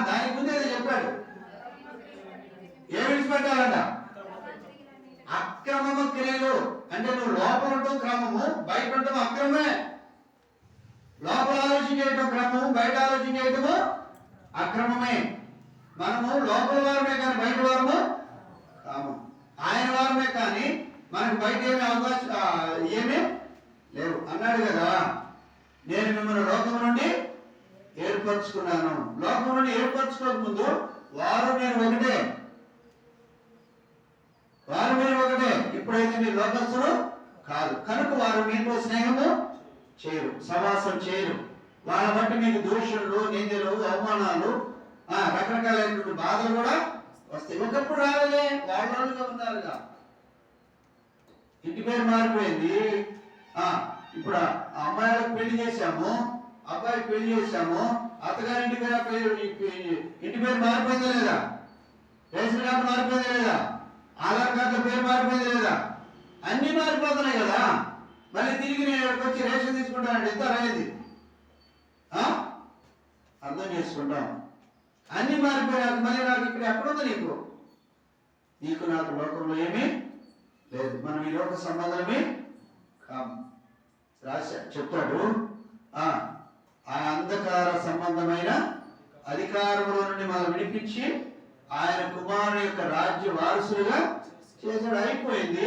దానికి ముందే అది చెప్పాడు. ఏం విడిచిపెట్టాలంట? అక్రమము క్రియలు. అంటే నువ్వు లోపల ఉంటావు క్రమము, బయట ఉంటావు అక్రమే. లోపల ఆలోచన చేయటం క్రమము, బయట ఆలోచన చేయటము అక్రమమే. మనము లోపల వారమే కానీ బయట వారము కాము. ఆయన వారమే కానీ మనకు బయట ఏమి అవకాశం ఏమీ లేవు అన్నాడు కదా. నేను మిమ్మల్ని లోకం నుండి ఏర్పరచుకున్నాను. లోకం నుండి ఏర్పరచుకోక ముందు వారు నేను ఒకటే, వారు మీరు ఒకటే. ఇప్పుడైతే మీరు లోకస్తులు కాదు కనుక వారు మీతో స్నేహము చేయరు, సమాసం చేయరు. వాళ్ళ బట్టి మీకు దూషణలు, నిందలు, అవమానాలు, రకరకాలైనటువంటి బాధలు కూడా వస్తాయి. ఒకప్పుడు రాలేదే, వాళ్ళగా ఉన్నారుగా. ఇంటి పేరు మారిపోయింది. ఇప్పుడు అమ్మాయిలకు పెళ్లి చేశాము, అబ్బాయికి పెళ్లి చేశాము, అత్తగారింటి పేరు ఇంటి పేరు మారిపోయిందా లేదా? రేషన్ కార్డు మారిపోయిందా లేదా? ఆధార్ కార్డుల పేరు మారిపోయింది లేదా? అన్ని మారిపోతున్నాయి కదా. మళ్ళీ తిరిగి నేను ఇక్కడికి వచ్చి రేషన్ తీసుకుంటానంటే ఎంత అనేది అర్థం చేసుకుంటాం. అన్ని మారిపోయాక మళ్ళీ నాకు ఇక్కడ ఎక్కడుంది? నీకు నాకు లోకంలో ఏమీ లేదు. మనం ఈ లోక సంబంధమే కాము. రాశా చెప్తాడు, ఆ అంధకార సంబంధమైన అధికారంలో నుండి మనం విడిపించి ఆయన కుమారుని యొక్క రాజ్య వారసులుగా చేశాడు. అయిపోయింది,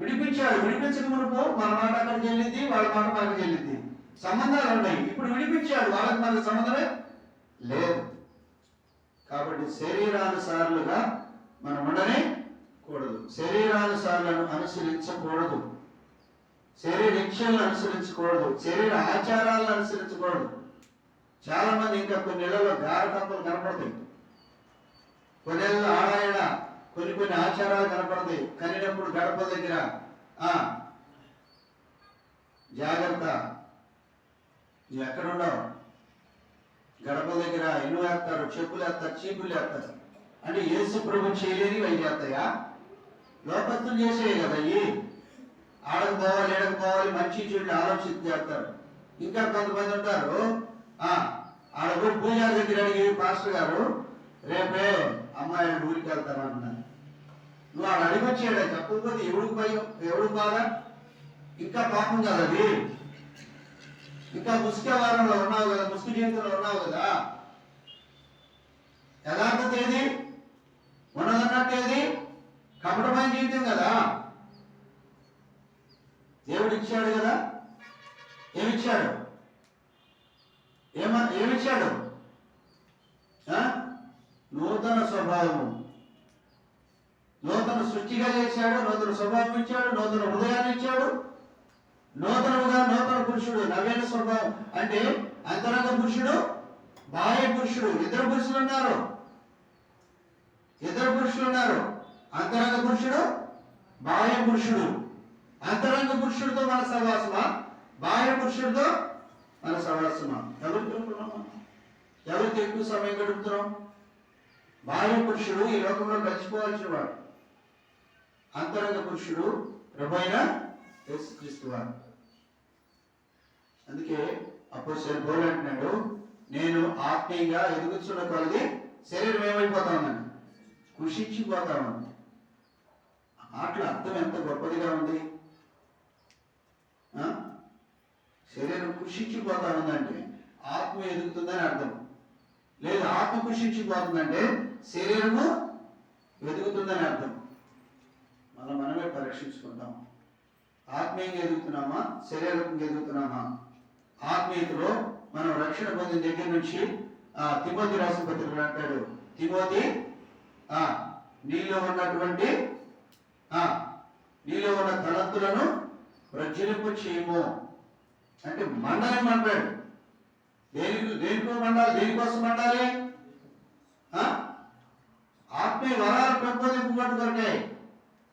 విడిపించాడు. విడిపించక మునుపు మన మాట అక్కడికి వెళ్ళింది, వాళ్ళ మాట మనకి వెళ్ళింది. సంబంధాలు ఉన్నాయి. ఇప్పుడు విడిపించాడు, వాళ్ళకి మనకు సంబంధమే లేదు. కాబట్టి శరీరానుసారులుగా మనం ఉండనే కూడదు, శరీరానుసారులను అనుసరించకూడదు, శరీర ఇచ్చలను అనుసరించకూడదు, శరీర ఆచారాలను అనుసరించకూడదు. చాలా మంది ఇంకా కొన్ని నెలల్లో గారకంపలు కనపడతాయి, కొన్ని నెలల్లో ఆడాయన కొన్ని ఆచారాలు కనపడతాయి. కనినప్పుడు గడప దగ్గర జాగ్రత్త, నువ్వు ఎక్కడున్నావు? గడప దగ్గర ఇనుము వేస్తారు, చెప్పులు వేస్తారు, చీపులు వేస్తారు. అంటే యేసు ప్రభు చేయలేని అవి చేస్తాయా? లోకస్తులు చేసేవి కదా. ఆడకపోవాలి, ఏడకపోవాలి, మంచి చెడు ఆలోచించి చేస్తారు. ఇంకా కొంతమంది ఉంటారు, ఆడకు పూజారి దగ్గర అడిగి, పాస్టర్ గారు రేపే అమ్మాయిలు ఊరికి వెళ్తాను అంటున్నారు. నువ్వు ఆడ అడిగొచ్చాడు, చెప్పకపోతే ఎవడికి భయం, ఎవడికి బాధ? ఇంకా పాపం కదా అది. ఇంకా ముసుక వారంలో ఉన్నావు కదా, ముసుగు జీవితంలో ఉన్నావు కదా. యథార్థత ఏది? ఉన్నదన్నట్టు ఏది? కపటమైన జీవితం కదా. దేవుడు ఇచ్చాడు కదా. ఏమిచ్చాడు? ఏమిచ్చాడు? నూతన స్వభావము, నూతన సృష్టిగా చేశాడు, నూతన స్వభావం ఇచ్చాడు, నూతన హృదయాన్ని ఇచ్చాడు, నూతనముగా నూతన పురుషుడు, నవీన స్వభావం. అంటే అంతరంగ పురుషుడు, బాహ్య పురుషుడు, ఇద్దరు పురుషులు ఉన్నారు. అంతరంగ పురుషుడు, బాహ్య పురుషుడు. అంతరంగ పురుషుడితో మన సహవాసమా, బాహ్య పురుషుడితో మన సహవాసమా? ఎవరికి ఎక్కువ సమయం గడుపుతున్నాం? బాహ్య పురుషుడు ఈ లోకంలో కలిసిపోవాల్సిన వాడు, అంతరంగ పురుషుడు ప్రభువైన యేసుక్రీస్తు వారు. అందుకే అపోస్తలుడు పౌలు అంటున్నాడు, నేను ఆత్మీయంగా ఎదుగుతున్న కొలది శరీరం ఏమైపోతా ఉందని, కృషించిపోతా ఉంది. మాటల అర్థం ఎంత గొప్పదిగా ఉంది. శరీరం కృషించిపోతా ఉందంటే ఆత్మ ఎదుగుతుందని అర్థం. లేదు ఆత్మ కృషించిపోతుందంటే శరీరము ఎదుగుతుందని అర్థం. మనమే పరీక్షించుకుంటాం. ఆత్మీయంగా ఎదుగుతున్నామా, శరీరంగా ఎదుగుతున్నామా? ఆత్మీయతలో మనం రక్షణ పొందిన దగ్గర నుంచి తిమోతి రాసిన పత్రికలో అంటాడు, తిమోతి నీలో ఉన్న తలంతులను ప్రజ్వలింపు చేయము అంటే మండాలి. దేనికో మండాలి. దేనికోసం మండాలి? ఆత్మీయ వరాలు పెంపొందింపుకోవడం కొరకే.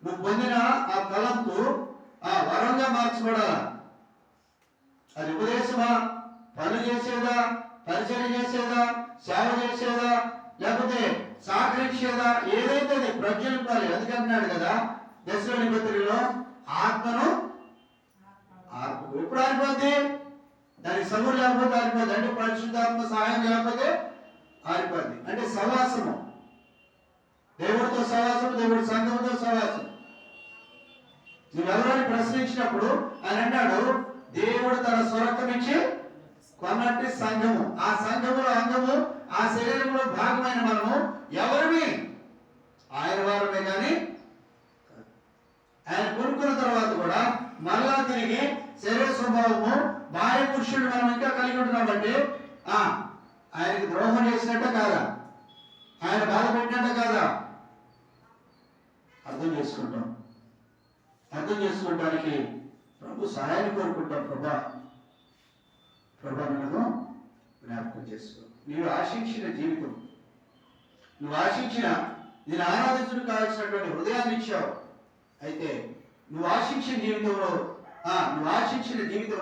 నువ్వు పొందిన ఆ తలంతు వరంగా మార్చబడాలా. అది ఉపదేశమా, పనులు చేసేదా, పరిచయం చేసేదా, సేవ చేసేదా, లేకపోతే సహకరించేదా, ఏదైతే అది ప్రజ్వలింపాలి. అందుకంటున్నాడు కదా దశలోని పత్రికలో, ఆత్మను ఎప్పుడు ఆరిపోద్ది? దానికి సములు లేకపోతే ఆరిపోద్ది. అంటే పరిశుద్ధాత్మ సహాయం లేకపోతే ఆరిపోద్ది. అంటే సహవాసము, దేవుడితో సహవాసము, దేవుడి సంఘంతో సహవాసం. నువ్వెవరని ప్రశ్నించినప్పుడు ఆయన అన్నాడు, దేవుడు తన స్వరక్తం ఇచ్చి కొన్నట్టి సంఘము, ఆ సంఘములో అంగము, ఆ శరీరంలో భాగమైన మనము ఎవరిని? ఆయన వారమే కానీ ఆయన కొనుక్కున్న తర్వాత కూడా మరలా తిరిగి శరీర స్వభావము బాహ్య పురుషుడు మనం ఇంకా కలిగి ఉంటున్నామంటే ఆయనకి ద్రోహం చేసినట్ట కాదా? ఆయన బాధ పెట్టినట్ట కాదా? అర్థం చేసుకోవడానికి ప్రభు సహాయాన్ని కోరుకుంటాం. ప్రభా నన్ను జ్ఞాపకం చేసుకో. నీవు ఆశించిన జీవితం, నువ్వు ఆశించిన నేను ఆరాధించడం కావాల్సినటువంటి హృదయాన్ని ఇచ్చావు. అయితే నువ్వు ఆశించిన జీవితంలో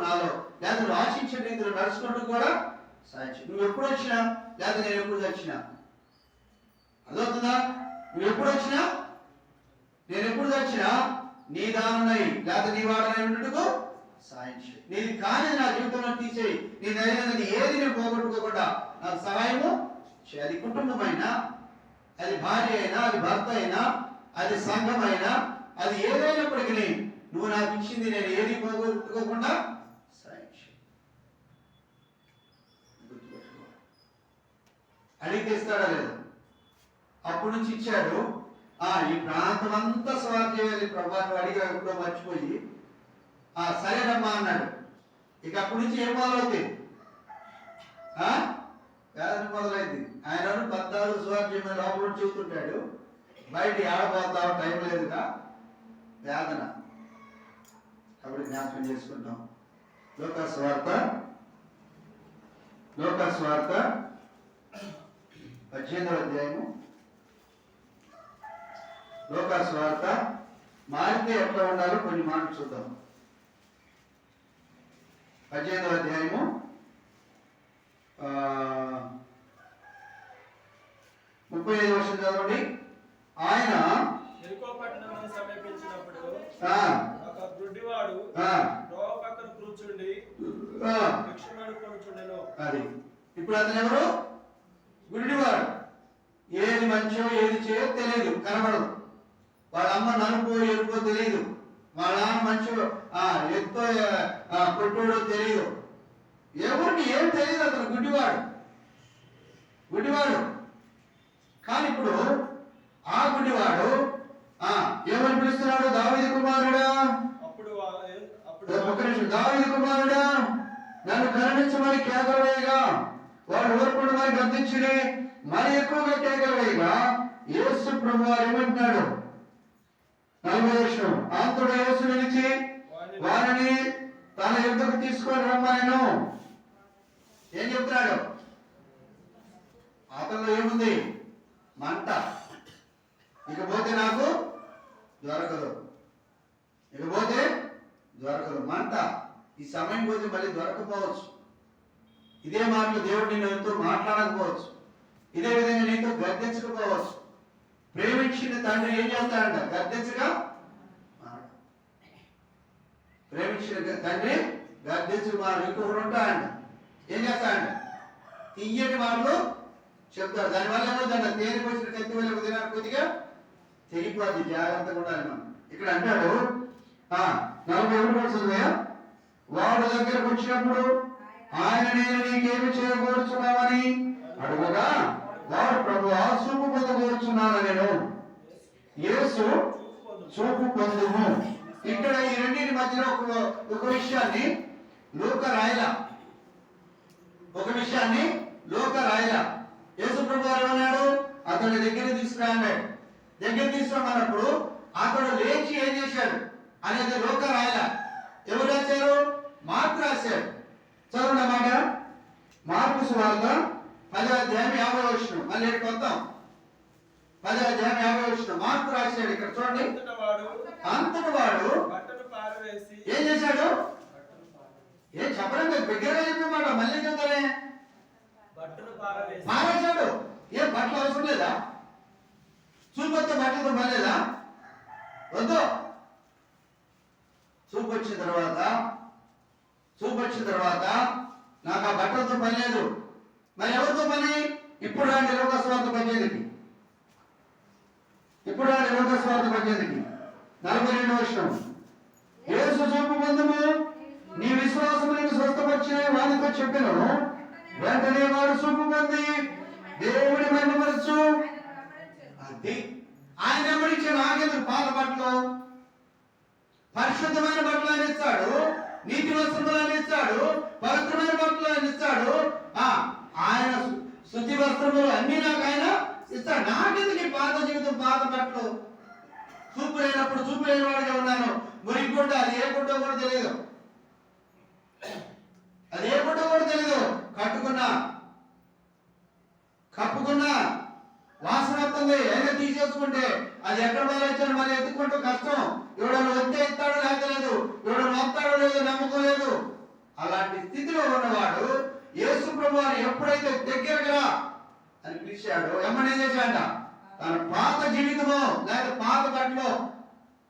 నాలో లేదా నువ్వు ఆశించిన రీతిలో నడుచుకుంటూ కూడా సాధించు. నువ్వు ఎప్పుడు వచ్చినా లేదా నేను ఎప్పుడు వచ్చినా అదవుతుందా? నువ్వు ఎప్పుడు వచ్చినా నేను ఎప్పుడు వచ్చినా నీ దానున్నై లేదా నీ వాడనై ఉన్నట్టుకు సాయించు. నేను కానీ నా జీవితంలో తీసేయి. నీ దైనంగా ఏది నేను పోగొట్టుకోకుండా నాకు సహాయము చేయి. అది కుటుంబమైనా, అది భార్య అయినా, అది భర్త అయినా, అది సంఘమైనా, అది ఏదైనప్పటికీ నువ్వు నాకు ఇచ్చింది నేను ఏది పోగొట్టుకోకుండా సాయించు. అడిగితే ఇస్తాడా లేదా? అప్పటి నుంచి ఇచ్చాడు. ఈ ప్రాంతం అంతా సవాల్ చేయాలి ప్రభావం అడిగా ఎప్పుడో మర్చిపోయి సరేనమ్మా అన్నాడు. ఇక అప్పటి నుంచి ఏం మొదలవుతుంది? వేదన మొదలైంది. ఆయన 14 సువార్త లోపల చూస్తుంటాడు, బయట ఆడబోతావు, టైం లేదుగా, వేదన. కాబట్టి జ్ఞాపకం చేసుకుంటాం. లోకాసు వార్త 18వ అధ్యాయము. లోకాసు వార్త మారితే ఎట్లా ఉండాలో కొన్ని మాటలు చూద్దాం. 18వ అధ్యాయము 35వ వర్షం చదవండి. ఆయన యెరికో పట్టణమును సమీపించినప్పుడు ఒక గుడ్డివాడు త్రోవ పక్కన కూర్చుండి భిక్షమాడుకొనుచుండెను. అది ఇప్పుడు అతను ఎవరు? గుడ్డివాడు. ఏది మంచో ఏది చేయో తెలియదు, కనబడదు. వాళ్ళ అమ్మ నలుపో ఎరుపో తెలియదు, వాళ్ళ నాన్న మంచో ఎత్తో కొట్టోడో తెలియదు, ఎవరికి ఏం తెలియదు. అతను గుడ్డివాడు. కానీ ఇప్పుడు ఆ గుడ్డివాడు ఏమని పిలుస్తున్నాడు? దావీదు కుమారుడా, ఒక నిమిషం, దావీదు కుమారుడా నన్ను కరుణించమని కేకలు వేయగా వాడు ఊరుకుడు మరి గర్దించుని మరి ఎక్కువగా కేకలు వేయగా యేసు ప్రభు వారు ఏమంటున్నాడు? 40వ వర్షం. అంతుడు యేసు నిలిచి వారిని తన యుద్ధకు తీసుకొని రమ్మనెను. ఏం చెప్తున్నాడు? అతనిలో ఏముంది? మంట. ఇకపోతే నాకు దొరకదు, మంట. ఈ సమయం పోతే మళ్ళీ దొరకపోవచ్చు. ఇదే మాటలు దేవుడు నీతో మాట్లాడకపోవచ్చు. ఇదే విధంగా నీతో గర్దించకపోవచ్చు. ప్రేమించిన తండ్రి ఏం చేస్తాడంట? గర్దించగా ప్రేమించిన తండ్రి గర్దించగా ఇంకొకరు ఉంటాడంట. ఏం చేస్తాడంట? తీయటి మాటలు చెప్తాడు. దానివల్ల ఏమవుతుందంట? తేనె పోసిన కత్తి వల్ల దినానికి కొద్దిగా తెగిపోద్ది. జాగ్రత్తగా ఉండాలి మనం. ఇక్కడ అంటాడు 41 వర్షం వాడు దగ్గరకు వచ్చినప్పుడు ఆయన నేను నీకేమి చేయకూర్చున్నావని అడుగుగా వాడు ప్రభువా చూపు పొందకూర్చున్నాను నేను. యేసు చూపు పొందుము. ఇక్కడ ఈ రెండింటి మధ్యలో ఒక విషయాన్ని లూకా రాయలా. ఒక విషయాన్ని లూకా రాయలా. యేసు ప్రభు వారు ఏమన్నాడు? అతని దగ్గర తీసుకురాన్నాడు. దగ్గర తీసుకురామన్నప్పుడు అతడు లేచి ఏం చేశాడు అనేది లూకా రాయలా. ఎవరు రాశారు? మార్కు రాశాడు. చదువు అన్నమాట. మార్కు సువార్త 10వ అధ్యాయం 50వ వచనం. మళ్ళీ కొత్తాం. 10వ అధ్యాయం 50వ వచనం మార్కు రాశాడు. ఇక్కడ చూడండి. అంతటి వాడు ఏం చేశాడు? ఏం చెప్పలేదు, బిగ్గరగా చెప్పమాట. మళ్ళీ చెప్తానే పారేశాడు. ఏం బట్టలు అవసరం లేదా? చూపొచ్చే బట్టలతో పనిలేదా? వద్దు. చూపొచ్చిన తర్వాత నాకు ఆ బట్టలతో పని లేదు. మరి ఎవరితో పని? ఇప్పుడు రాండి లూకా సువార్త 18కి. ఇప్పుడు రాండి లూకా సువార్త 18కి 42వ వచనం. యేసు చూపు పొందుము, నీ విశ్వాసము నీకు స్వస్థపరిచిన వానితో చెప్పెను. వెంటనే వాడు చూపు పొంది దేవుడి మహిమపరచు. అది ఆయన వెంబడించాడు. ఆగేందుకు పాత బట్టలు, పరిశుద్ధమైన బట్టలు ఆయన ఇస్తాడు, నీతి వస్త్రములు ఆయన ఇస్తాడు, పవిత్రమైన బట్టలు ఆయన ఇస్తాడు, ఆయన శుద్ధి వస్త్రములు అన్ని నాకు ఆయన ఇస్తాడు. నాకెందుకు ఈ పాత జీవితం, పాత బట్టలు? చూపు లేనప్పుడు చూపు లేని వాడిగా ఉన్నాను. మురిగుంట, అది ఏ గుడ్డ కూడా తెలియదు, అది ఏ గుడ్డ కూడా తెలియదు. కప్పుకున్నా వాసన వస్తుంది. అయినా తీసేసుకుంటే అది ఎక్కడ బాగా మళ్ళీ ఎత్తుకుంటూ కష్టం. ఎవడన్నా వస్తే ఎత్తాడో లేకలేదు, ఎవడన్నా వస్తాడో లేదో నమ్మకం లేదు. అలాంటి స్థితిలో ఉన్నవాడు యేసు ప్రభు వారు ఎప్పుడైతే దగ్గరగా అని పిలిచాడో ఎమ్మని ఏం చేశాడ? తన పాత జీవితమో లేక పాత బట్టలో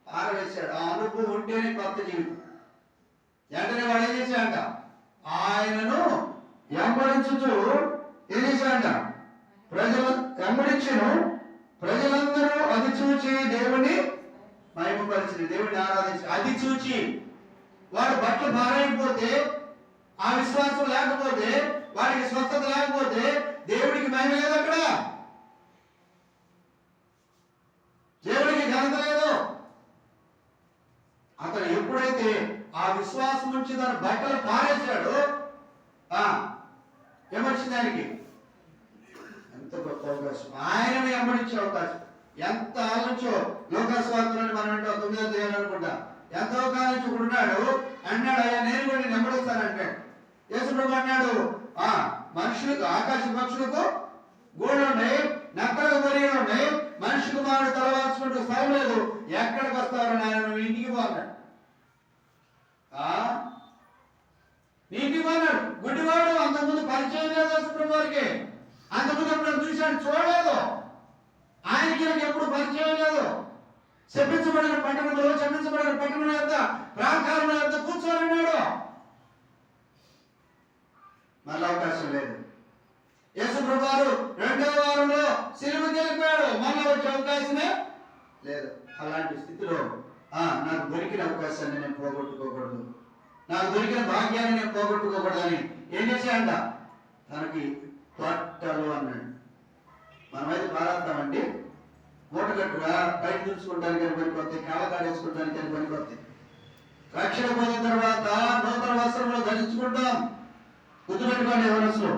పారవేశాడు. ఆ అనుభవం ఉంటేనే కొత్త జీవితం. వెంటనే వాడు ఏం చేశాడ? ఆయనను వెంబడించుచు ఏం చేశాడ? వెంబడించును. ప్రజలందరూ అది చూచి దేవుని మహిమపరిచిన, దేవుని ఆరాధించి, అది చూచి వాడు బట్టలు భారైపోతే, ఆ విశ్వాసం లేకపోతే, వాడికి స్వస్థత లేకపోతే దేవుడికి మహిమ లేదు. అక్కడ దేవుడికి ఘనత లేదు. అతను ఎప్పుడైతే ఆ విశ్వాసం నుంచి తన బట్టలు పారేశాడో ఏమొచ్చింది ఆయనకి? ఎంత గొప్ప అవకాశం! ఆయనని వెంబడించే అవకాశం. ఎంత ఆలోచో లూకా సువార్తలోని మనం ఏంటో 9వ అధ్యాయం అనుకుంటా. ఎంతో కాలం నుంచి ఉన్నాడు అన్నాడు, అయ్యా నేను కూడా నేను వెంబడిస్తానంటాడు. యేసు ప్రభు అన్నాడు, మనుషులకు, ఆకాశ పక్షులకు గూళ్ళు ఉన్నాయి, నక్కలకు బొరియలు ఉన్నాయి, మనిషి కుమారుడు తలవాల్చుకుంటూ స్థలం లేదు, ఎక్కడికి వస్తారని ఆయన నువ్వు ఇంటికి పోన్నాడు. నీటికి పోన్నాడు. గుడ్డివాడు అంతకుముందు పరిచయం లేదు యేసు ప్రభు వారికి. అంతకుముందు ఎప్పుడు చూశాడు? చూడలేదు. ఆయనకి ఎప్పుడు పరిచయం లేదు. శపించబడిన పట్టణంలో, శపించబడిన పట్టణం యొక్క ప్రాకారం యొక్క కూర్చోనున్నాడు. మళ్ళీ అవకాశం లేదు. యేసు ప్రభు వారు 2వ వారంలో సిలువకి వెళ్ళిపోయాడు. మళ్ళీ వచ్చే అవకాశమే లేదు. అలాంటి స్థితిలో నాకు దొరికిన అవకాశాన్ని నేను పోగొట్టుకోకూడదు, నాకు దొరికిన భాగ్యాన్ని నేను పోగొట్టుకోకూడదని ఏం చేశాడంట? తనకి బట్టలు అన్నాడు. మనమైతే పారేస్తామండి, మూటగట్టుగా బయట చూసుకోవడానికి అని పనికొస్తాయి, కాళ్ళకాడేసుకోవడానికి అని పనికొస్తాయి. రక్షణ పొందిన తర్వాత నూతన వస్త్రంలో ధరించుకుంటాం. గుర్తుపెట్టుకోండి ఎవరసలు.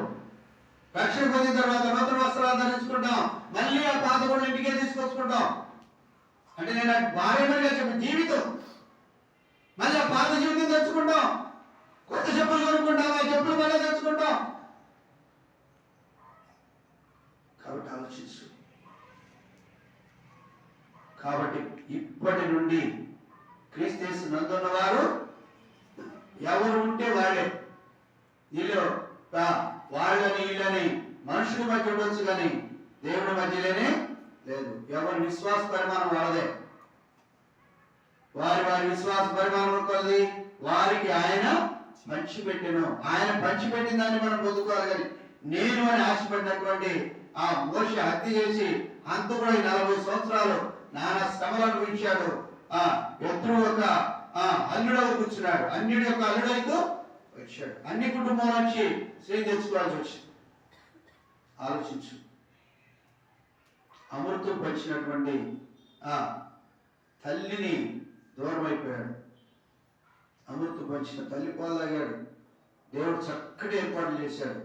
రక్షణ పొందిన తర్వాత నూతన వస్త్రాలు ధరించుకుంటాం. మళ్ళీ ఆ పాత కూడా ఇంటికే తీసుకొచ్చుకుంటాం. అంటే నేను భార్యగా చెప్పిన జీవితం, మళ్ళీ ఆ పాత జీవితం తెచ్చుకుంటాం. కొత్త చెప్పులు కొనుక్కుంటాం, ఆ చెప్పులు మళ్ళీ తెచ్చుకుంటాం. కాబట్టి ఆలోచించు. కాబట్టి ఇప్పటి నుండి క్రీస్తు నందున్న వారు ఎవరు ఉంటే వాళ్ళే. వీళ్ళు వాళ్ళని వీళ్ళని మనుషుల మధ్య ఉండొచ్చు కానీ దేవుడి మధ్యలోనే లేదు. ఎవరి విశ్వాస పరిమాణం వాళ్ళదే. వారి విశ్వాస పరిమాణం కొలది వారికి ఆయన పంచిపెట్టెను. ఆయన పంచిపెట్టిన దాన్ని మనం పొందుకోవాలి. కానీ నేను అని ఆశపడినటువంటి ఆ మోషే హత్య చేసి అంత కూడా 40 సంవత్సరాలు నానా శ్రమలు అనుభవించాడు. ఎత్తుడు ఒక అల్లుడవు కూర్చున్నాడు. అన్యుడి యొక్క అల్లుడైతూ వచ్చాడు. అన్ని కుటుంబం నుంచి స్త్రీ తెచ్చుకోవాల్సి వచ్చింది. ఆలోచించు. అమృతం పంచినటువంటి తల్లిని దూరం అయిపోయాడు. అమృతం పంచిన తల్లి పాలు తాగాడు. దేవుడు చక్కటి ఏర్పాట్లు చేశాడు.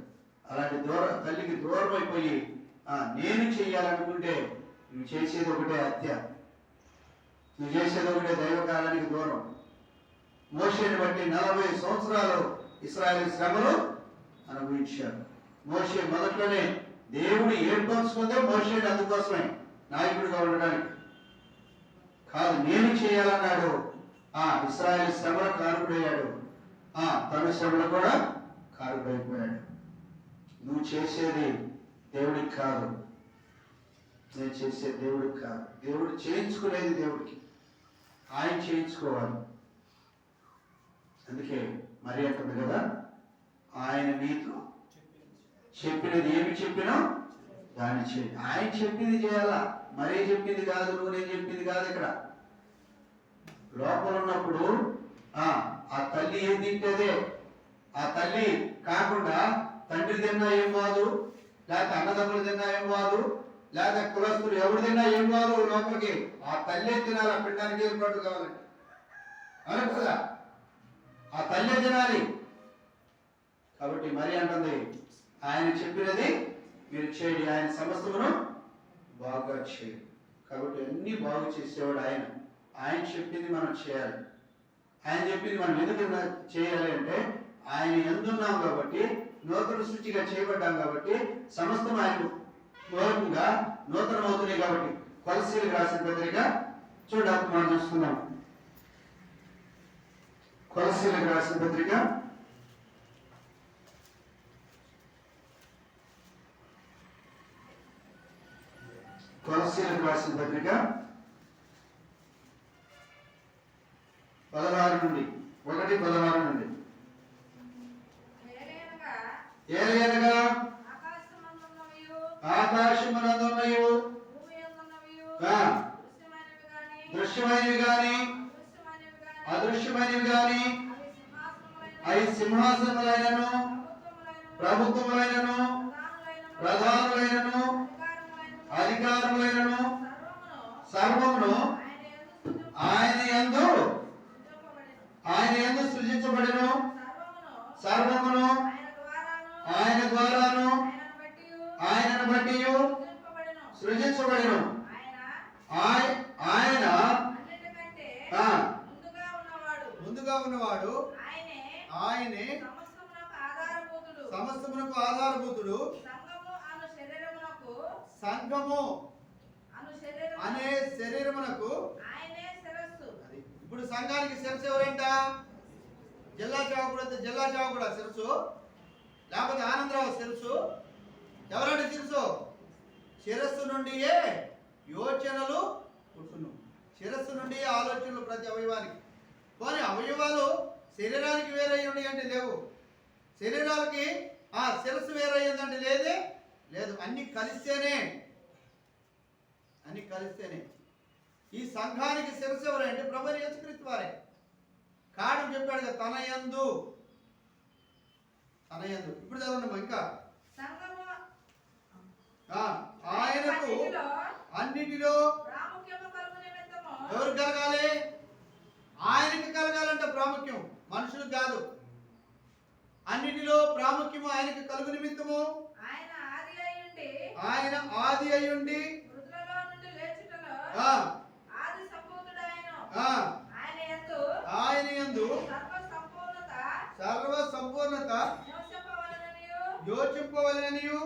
అలాంటి తల్లికి దూరం అయిపోయి నేను చెయ్యాలనుకుంటే నువ్వు చేసేది ఒకటే హత్య, నువ్వు చేసేది ఒకటే దైవకాలానికి దూరం. మోషేని బట్టి 40 సంవత్సరాలు ఇశ్రాయేలు శ్రమలు అనుభవించారు. మోషే మొదట్లోనే దేవుడు ఏర్పరచుకుందే మోషేని అందుకోసమే, నాయకుడిగా ఉండడానికి కాదు. నేను చేయాలన్నాడు. ఇశ్రాయేలు శ్రమలు కారుడయ్యాడు. తన శ్రమలు కూడా కారుడైపోయాడు. నువ్వు చేసేది దేవుడికి కాదు, నేను చేసేది దేవుడికి కాదు. దేవుడు చేయించుకునేది దేవుడికి, ఆయన చేయించుకోవాలి. అందుకే మరి అంటుంది కదా, ఆయన నీతో చెప్పినది ఏమి చెప్పినా దాన్ని చేయి. ఆయన చెప్పింది చేయాలా, మరే చెప్పింది కాదు, నువ్వు నేను చెప్పింది కాదు. ఇక్కడ లోపల ఉన్నప్పుడు ఆ తల్లి ఏం తింటేదే, ఆ తల్లి కాకుండా తండ్రి తిన్నా ఏం కాదు, లేకపోతే అన్నదమ్ములు తిన్నా ఏం కాదు, లేకపోతే కులస్తులు ఎవరు తిన్నా ఏం కాదు. లోపలికి ఆ తల్లే తినాలి. పిండానికి ఏర్పాటు కావాలంటే అవును కదా, ఆ తల్లే తినాలి. కాబట్టి మరి అంటుంది, ఆయన చెప్పినది మీరు చేయండి, ఆయన సమస్తమును బాగా చేయండి. కాబట్టి అన్ని బాగు చేసేవాడు ఆయన. ఆయన చెప్పింది మనం చేయాలి. ఆయన చెప్పింది మనం ఎందుకు చేయాలి అంటే, ఆయన ఎందున్నాం కాబట్టి, నూతన సృష్టిగా చేయబడ్డాం కాబట్టి, సమస్తం ఆయన మూలకంగా నూతనం అవుతున్నాయి కాబట్టి. కొలస్సీలకు రాసిన పత్రిక చూడండి, మనం చూస్తున్నాం. కొలస్సీలకు రాసిన పత్రిక కొలస్సీలకు రాసిన పత్రిక 16 నుండి 1:16 నుండి. ఏలయనగా ఆకాశమునందున్నయు దృశ్యమైనవి గాని అదృశ్యమైనవి గాని అవి సింహాసనములైనను ప్రభుత్వములైనను ప్రధానులైనను అధికారములైనను సర్వమును ఆయన యందు సృజించబడెను. సర్వమును ఆయన ద్వారాను ఆయనను బట్టి సృజించబడెను. ఆయన ముందుగా ఉన్నవాడు, ఆయనే సమస్తమునకు ఆధారభూతుడు. సంఘము అనే శరీరమునకు ఇప్పుడు సంఘానికి శిరస్సు ఎవరంట? జిల్లా చావకుడు అయితే జిల్లా చావకుడు శిరస్సు, లేకపోతే ఆనందరావు శిరస్సు. ఎవరంటే శిరస్సు? శిరస్సు నుండియే యోచనలు పుట్టును. శిరస్సు నుండి ఆలోచనలు ప్రతి అవయవానికి. కానీ అవయవాలు శరీరానికి వేరయ్యి ఉన్నాయి అంటే లేవు. శరీరాలకి శిరస్సు వేరయ్యిందంటే లేదే లేదు. అన్ని కలిస్తేనే ఈ సంఘానికి శిరస్సు ఎవరంటే ప్రభువు యేసుక్రీస్తు వారే. కారణం చెప్పాడు కదా, తన యందు. ఇప్పుడు చదవండి ఇంకా. ఆయనకు అన్నిటిలో ఎవరికి కలగాలి? ఆయనకి కలగాలంట ప్రాముఖ్యం, మనుషులకు కాదు. అన్నిటిలో ప్రాముఖ్యము ఆయనకి కలుగు నిమిత్తము. ఆయన ఆది అయ్యుండి ఆయన యందు సర్వ సంపూర్ణత యోచింపవలెననియు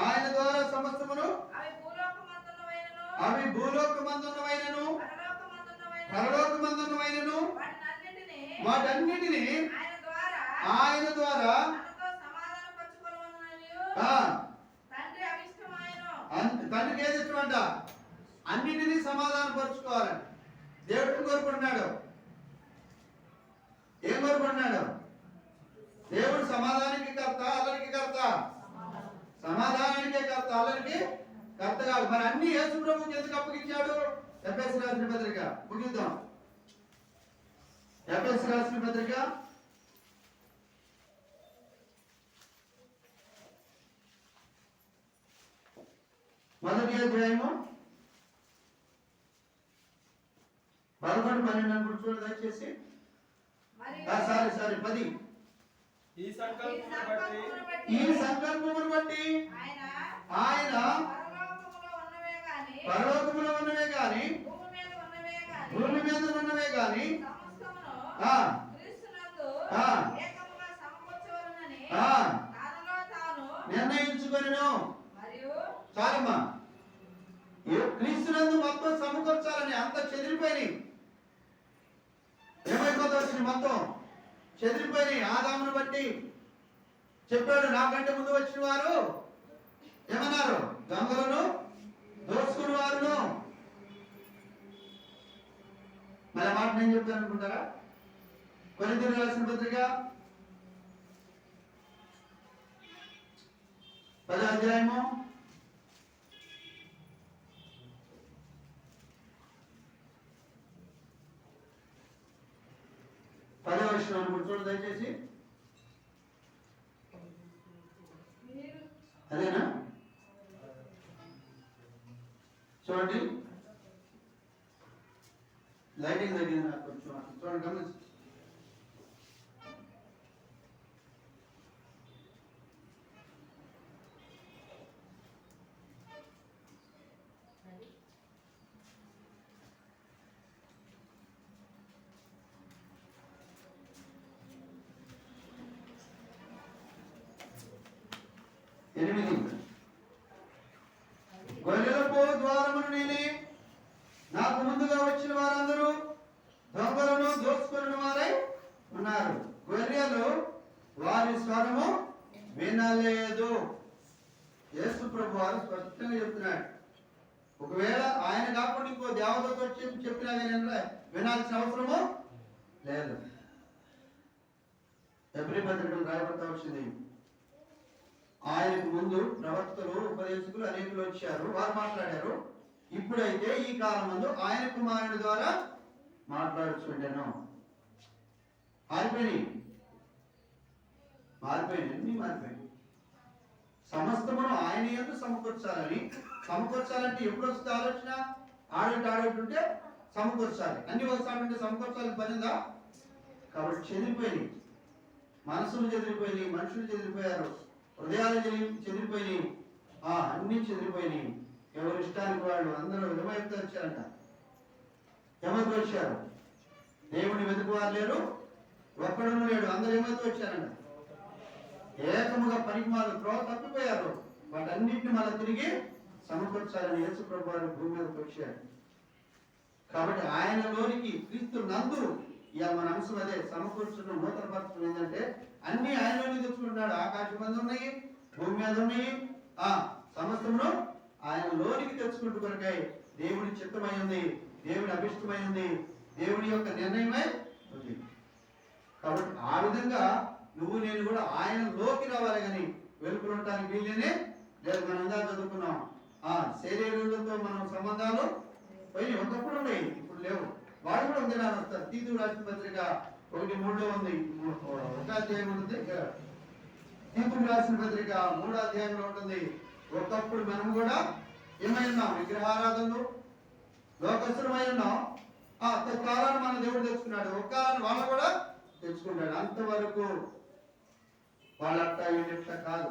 ఆయన ద్వారా సమస్తమును అవి భూలోకమందున్నవైనను పరలోకమందున్నవైనను వాటన్నిటిని ఆయన ద్వారా తండ్రికి ఏది ఇష్టమంట? అన్నిటినీ సమాధానపరుచుకోవాలని దేవుడు కోరుకుంటున్నాడు. ఏం కోరుకుంటున్నాడు? దేవుడు సమాధానానికి కర్త, అల్లరికి కర్త. సమాధానానికే కర్త, అల్లరికి కర్త కాదు. మరి అన్ని యేసు ప్రభువుకి ఎందుకు అప్పగించాడు? ఎఫెసీయులకు రాసిన పత్రిక ముగిద్దాం. ఎఫెసీయులకు రాసిన పత్రిక 1వ అధ్యాయము 11, 12 అనుకుంటు చూడండి దయచేసి. సారీ 10. ఈ సంకల్పమును బట్టి ఆయన పరలోకములో ఉన్నవే గాని భూమి మీద ఉన్నవే గాని నిర్ణయించుకొనెను. చాలమ్మా. క్రీస్తునందు మొత్తం సమకూర్చాలని అంత చెదిరిపోయినాయి. ఏమైపోతా వచ్చింది? మొత్తం చెదిరిపోయినాయి. ఆదామును బట్టి చెప్పాడు, నాకంటే ముందు వచ్చిన వారు ఏమన్నారు? దొంగలను, దోసుకుని వారును. మరి ఆ మాట నేను చెప్పాను అనుకుంటారా? కొరింథీయులకు రాసిన పత్రిక 10వ అధ్యాయము 10వ వచనం అనుకుంటు చూడండి దయచేసి. అదేనా? చూడండి, లైటింగ్ తగ్గింది నాకు కొంచెం. చూడండి, గమనించండి. గొర్రెలకు ద్వారమును నేనే, నాకు ముందుగా వచ్చిన వారందరూ దొంగలను దోచుకుని వారై ఉన్నారు. గొర్రెలు వారి స్వరము వినలేదు. యేసు ప్రభు వారు స్పష్టంగా చెప్తున్నాడు. ఒకవేళ ఆయన కాకుండా ఇంకో దేవతతో చెప్పినా కానీ వినాల్సిన అవసరము లేదు. ఎబ్రీ పత్రికలు రాయబడతా వచ్చింది. ఆయనకు ముందు ప్రవక్తలు, ఉపదేశకులు అనేకులు వచ్చారు, వారు మాట్లాడారు. ఇప్పుడైతే ఈ కాలం ముందు ఆయన కుమారుని ద్వారా మాట్లాడుచుండెను. మారిపోయింది. సమస్తమును ఆయన యందు సమకూర్చాలంటే ఎప్పుడు వస్తుంది ఆలోచన? ఆడేటుంటే సమకూర్చాలి. అన్ని వస్తామంటే సమకూర్చాలని పనిందా? కాబట్టి చెదిరిపోయినాయి. మనసులు చెదిరిపోయినాయి, మనుషులు చెదిరిపోయారు, హృదయాలు చెదిరిపోయినాయి, అన్ని చెదిరిపోయినాయి. ఎవరి ఇష్టానికి వాళ్ళు అందరూ ఏమైతే వచ్చారంట? ఏమైతే వచ్చారు? దేవుని వెతుకువారు లేరు, ఒక్కడును లేడు, అందరూ ఏమైతే వచ్చారంట? ఏకముగా పనికిమాలు త్రోవ తప్పిపోయారు. వాటన్నింటిని మళ్ళీ తిరిగి సమకూర్చాలని యేసు ప్రభు వారు భూమి మీదకి వచ్చారు. కాబట్టి ఆయనలోనికి క్రీస్తు నందు ఇక మన అంశం అదే సమకూర్చడం, నూతనపరచడం ఏంటంటే అన్ని ఆయనలోనే తెచ్చుకుంటున్నాడు. ఆకాశం మీద ఉన్నాయి, భూమి మీద ఉన్నాయి, సమస్తమును ఆయనలోనికి తెచ్చుకుంటూ కొరకై దేవుడి చిత్తమై ఉంది, దేవుడి అభిష్టమై ఉంది, దేవుడి యొక్క నిర్ణయమై ఉంది. కాబట్టి ఆ విధంగా నువ్వు నేను కూడా ఆయనలోకి రావాలి, కానీ వెలుపులు ఉండటానికి వీళ్ళనే లేదు. మనం ఇందా చదువుకున్నాం, శరీరులతో మనం సంబంధాలు పోయి ఒకప్పుడు ఉన్నాయి, ఇప్పుడు లేవు. వాడు కూడా ఉంది నాన్న వస్తారు. తీతు రాసిన పత్రిక 1:3 ఉంది, 1వ అధ్యాయం ఉంటుంది. తీతు రాసిన పత్రిక 3వ అధ్యాయంలో ఉంటుంది. ఒకప్పుడు మనం కూడా ఏమై ఉన్నాం? విగ్రహారాధనలు, లోకస్తులమై ఉన్నాం. కాలాన్ని మన దేవుడు తెచ్చుకున్నాడు, ఒక కాలాన్ని వాళ్ళు కూడా తెచ్చుకుంటాడు. అంతవరకు వాళ్ళట్ట వీళ్ళట్లా కాదు.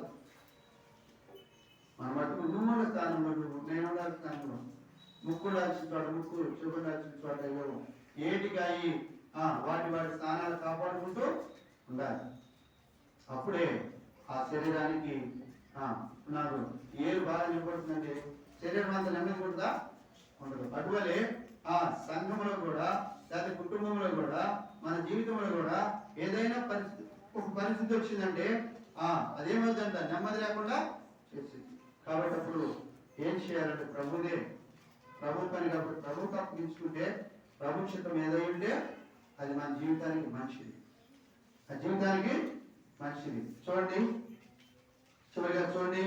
మన మటుకు నువ్వు స్థానంలో, నువ్వు నేను స్థానంలో, ముక్కు దాల్చిన చోట ముక్కు, చెవు దాల్చిన చోట ఇవ్వము. ఏటికాయి వాటి స్థానాలు కాపాడుకుంటూ ఉండాలి. అప్పుడే ఆ శరీరానికి నాకు ఏరు బాగా నిలబడుతుందండి. శరీరం అంతా నెమ్మదికుంటుందా? ఉండదు. అటువలే సంఘంలో కూడా, లేదా కుటుంబంలో కూడా, మన జీవితంలో కూడా ఏదైనా ఒక పరిస్థితి వచ్చిందంటే అదేమవుతుందంట? నెమ్మది లేకుండా చేసింది. కాబట్టి అప్పుడు ఏం చేయాలంటే ప్రభు పని. కాబట్టి ప్రభుకి అప్పగించుకుంటే ప్రభు చిత్తం ఏదై ఉంటే అది మన జీవితానికి మంచిది, చూడండి, చివరిగా చూడండి,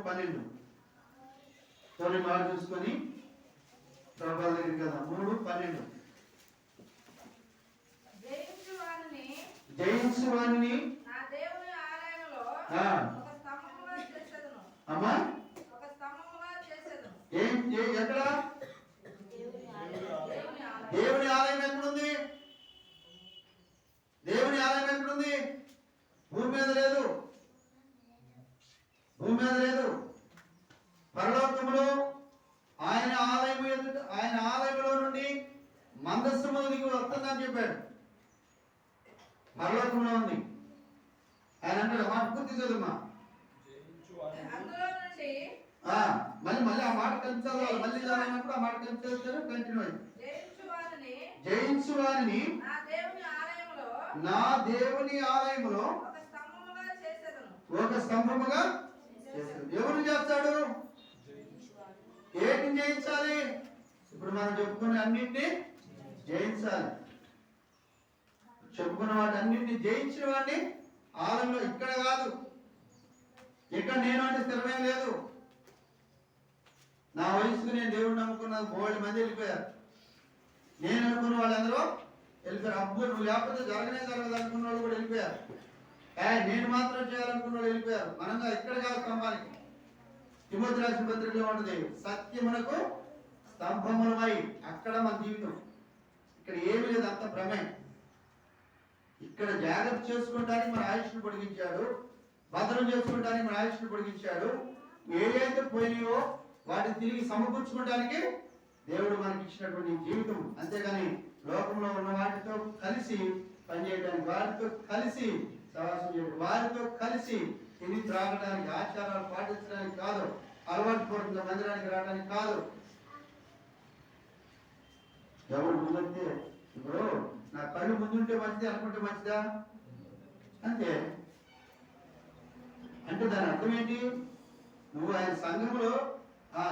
3:12 తోని మాట చూసుకొని ప్రభాల దగ్గరికి కదా 3:12 జయించు వారిని నా దేవుని ఆలయంలో ఒక స్తంభముగా చేసేదను. అమ్మా ఒక స్తంభముగా చేసేదను. ఎక్కడ దేవుని ఆలయం. దేవుని ఆలయం ఎక్కడుంది? దేవుని ఆలయం ఎక్కడుంది? భూమి మీద లేదు, భూమి మీద లేదు. పరలోకములో ఆయన ఆలయం ఎదుట, ఆయన ఆలయంలో నుండి మందస్సము దిగి వస్తుందని చెప్పాడు. పరలోకంలో ఉంది. ఆయన అంటాడు మాట పూర్తి చదువుమా. అందులో నుండి మళ్ళీ ఆ మాట కలిపి చదవాలి. మళ్ళీ చదివినప్పుడు ఆ మాట కలిపి చదువుతారు. కంటిన్యూ అయింది. జయించు వారిని నా దేవుని ఆలయంలో నా దేవుని ఆలయంలో ఒక స్తంభముగా చేసేదను. ఒక స్తంభముగా చేసేది. ఎవరు చేస్తాడు? ఏంటిని జయించాలి? ఇప్పుడు మనం చెప్పుకునే అన్నింటినీ జయించాలి. చెప్పుకున్న వాటి అన్నింటినీ జయించిన వాడిని ఆలయంలో, ఇక్కడ కాదు. ఇక్కడ నేను అంటే స్థిరమేం లేదు. నా వయసుకు నేను దేవుడు నమ్ముకున్న 3 మంది వెళ్ళిపోయారు. నేను అనుకున్న వాళ్ళందరూ వెళ్ళిపోయారు. అబ్బు నువ్వు లేకపోతే జరగనే జరగదు అనుకున్న వాళ్ళు కూడా వెళ్ళిపోయారు. నేను మాత్రం చేయాలనుకున్న వాళ్ళు వెళ్ళిపోయారు. మనంగా ఇక్కడ కాదు స్తంభానికి. తిమోతి రాసిన పత్రికలో ఉంటుంది సత్యమునకు స్తంభములమై. అక్కడ మన జీవితం. ఇక్కడ ఏమీ లేదు, అంత భ్రమే. ఇక్కడ జాగ్రత్త చేసుకోవడానికి మన ఆయుష్ను పొడిగించాడు, భద్రం చేసుకోవడానికి మన ఆయుష్ను పొడిగించాడు. ఏదైతే పోయినాయో వాటిని తిరిగి సమకూర్చుకోవడానికి దేవుడు మనకి ఇచ్చినటువంటి జీవితం. అంతేగాని లోకంలో ఉన్న వాటితో కలిసి పనిచేయడానికి, వారితో కలిసి సవాసం చేయడం, వారితో కలిసి తిని త్రాగడానికి, ఆచారాలు పాటించడానికి కాదు, అలవాటు పూర్వకంగా మందిరానికి రావడానికి కాదు. ఎవరు ముందంటే ఇప్పుడు నా కళ్ళు ముందుంటే మంచిది అనుకుంటే మంచిదా? అంతే. అంటే దాని అర్థం ఏంటి? నువ్వు ఆయన సంఘంలో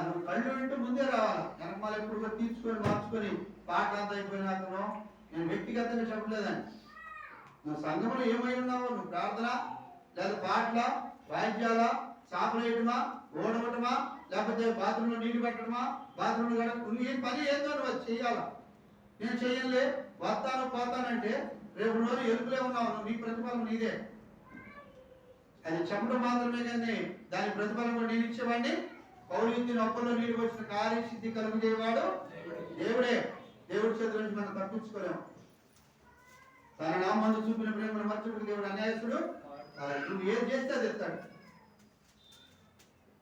నువ్వు కళ్ళు వింటూ ముందే రావాలి. వెనకమాల ఎప్పుడు తీర్చుకొని మార్చుకొని పాట అంతా అయిపోయినాకనో నేను వ్యక్తిగతంగా చెప్పలేదని. నువ్వు సంఘంలో ఏమై ఉన్నావు? నువ్వు ప్రార్థన, లేదా పాటల, వాయిద్యాల, చాపలేయటమా, ఓడవటమా, లేకపోతే బాత్రూంలో నీళ్లు పెట్టడమా, బాత్రూంలో నువ్వు ఏం పని ఏందో నువ్వు అది చెయ్యాలా. నేను చెయ్యలే, వస్తాను పోతానంటే రేపు రోజు ఎరుపులే ఉన్నావు. నీ ప్రతిఫలం నీదే. అది చెప్పడం మాత్రమే కానీ దాని ప్రతిఫలం కూడా నేను ఇచ్చేవాడిని. పౌరుని ఒక్కలో నీళ్ళు వచ్చిన కార్యసిద్ధి కలుగుదేవాడు దేవుడే. దేవుడి చేతుల నుంచి మనం తప్పించుకోలేము. తన నామందు చూపిన ప్రేమను మర్చుకుని దేవుడు అన్యాయస్తుడు. నువ్వు ఏం చేస్తే అది ఎత్తాడు,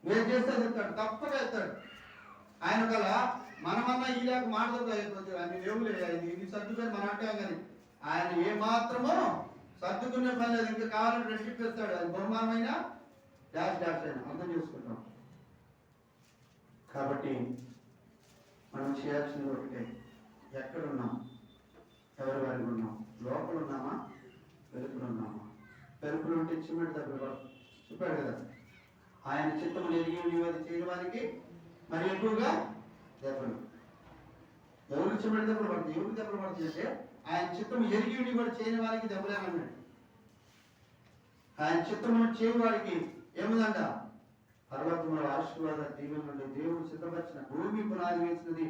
నువ్వేం చేస్తే అది ఎత్తాడు, తప్పగా ఎత్తాడు. ఆయన గల మనమన్నా ఈ లేక మాట్లాడుతుంది అన్ని దేవులే ఇది సర్దుకొని మనం అంటాం కానీ ఆయన ఏ మాత్రమో సర్దుకునే పని లేదు. ఇంకా కావాలంటే రెట్టిప్పేస్తాడు. అది బహుమానమైన డాష్ డాష్ అయినా అర్థం చేసుకుంటాం. కాబట్టి మనం చేయాల్సింది ఒకటే, ఎక్కడున్నాం, ఎవరి వారికి ఉన్నాం, లోపల ఉన్నామా, వెలుపులు ఉన్నామా? వెలుపులు ఉంటే చిమ్మటి దెబ్బలు చెప్పాడు కదా. ఆయన చిత్తము ఎరిగి నివేది చేయని వారికి మరి ఎక్కువగా దెబ్బలు. ఎవరికి చిమ్మటి దెబ్బలు పడుతుంది? ఎవరికి దెబ్బలు పడుతుంది అంటే ఆయన చిత్తము ఎరిగి కూడా చేయని వారికి దెబ్బలేమన్నాడు. ఆయన చిత్తము చేయని వారికి ఏముందంట? పర్వతంలో ఆశీర్వాద దీవెన నుండి దేవుడు సిద్ధపరిచిన భూమి పునాది వేసినది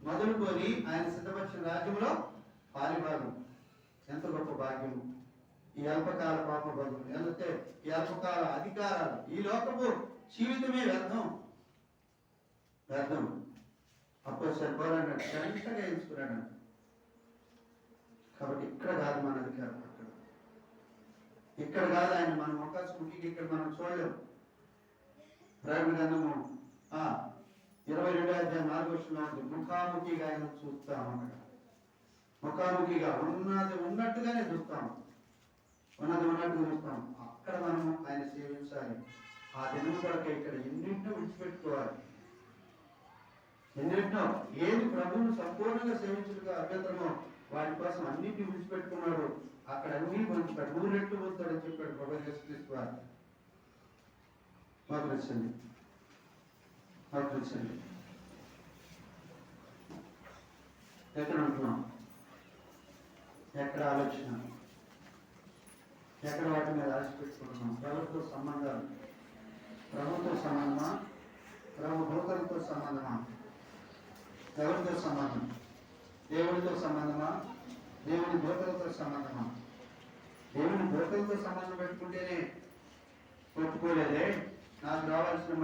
మొదలుకొని ఆయన సిద్ధపరిచిన రాజ్యంలో పాలిభాగం. ఎంత గొప్ప భాగ్యము! ఈ అల్పకాల పాప భాగం లేకపోతే ఈ అల్పకాల అధికారాలు, ఈ లోకపు జీవితమే వ్యర్థం వ్యర్థం. అప్పుడు సరిపోరాడు గంటగా ఎంచుకున్నాడు. కాబట్టి ఇక్కడ కాదు మన అధికారం, ఇక్కడ కాదు ఆయన మన ముఖాసుకి ఇక్కడ మనం చూడలేము. ప్రకటన గ్రంథము 22:4 ఉంది. ముఖాముఖిగా ఆయన చూస్తాం. అక్కడ ముఖాముఖిగా ఉన్నది ఉన్నట్టుగానే చూస్తాం, ఉన్నది ఉన్నట్టుగా చూస్తాం. అక్కడ మనము ఆయన సేవించాలి. ఆ దినం కొరకు ఇక్కడ ఎన్నింటినో విడిచిపెట్టుకోవాలి. ఎన్నింటినో ఏది ప్రభువును సంపూర్ణంగా సేవించుటకు అభ్యంతరమో వాటి కోసం అన్నింటినీ విడిచిపెట్టుకున్నాడు. అక్కడ అన్ని పొందుతాడు, 100 రెట్లు పొందుతాడని చెప్పాడు ప్రభు యేసుక్రీస్తు వారు. మాకు నచ్చండి. ఎక్కడ ఉంటున్నాం? ఎక్కడ ఆలోచన? ఎక్కడ వాటి మీద ఆశ పెట్టుకుంటున్నాం? ఎవరితో సంబంధాలు? ప్రభుతో సంబంధమా? ప్రభు దూతలతో సంబంధమా? ఎవరితో సంబంధం? దేవుడితో సంబంధమా? దేవుని దూతలతో సంబంధమా? దేవుని దూతలతో సంబంధం పెట్టుకుంటేనే ఒప్పుకోలేదే నాకు రావాల్సిన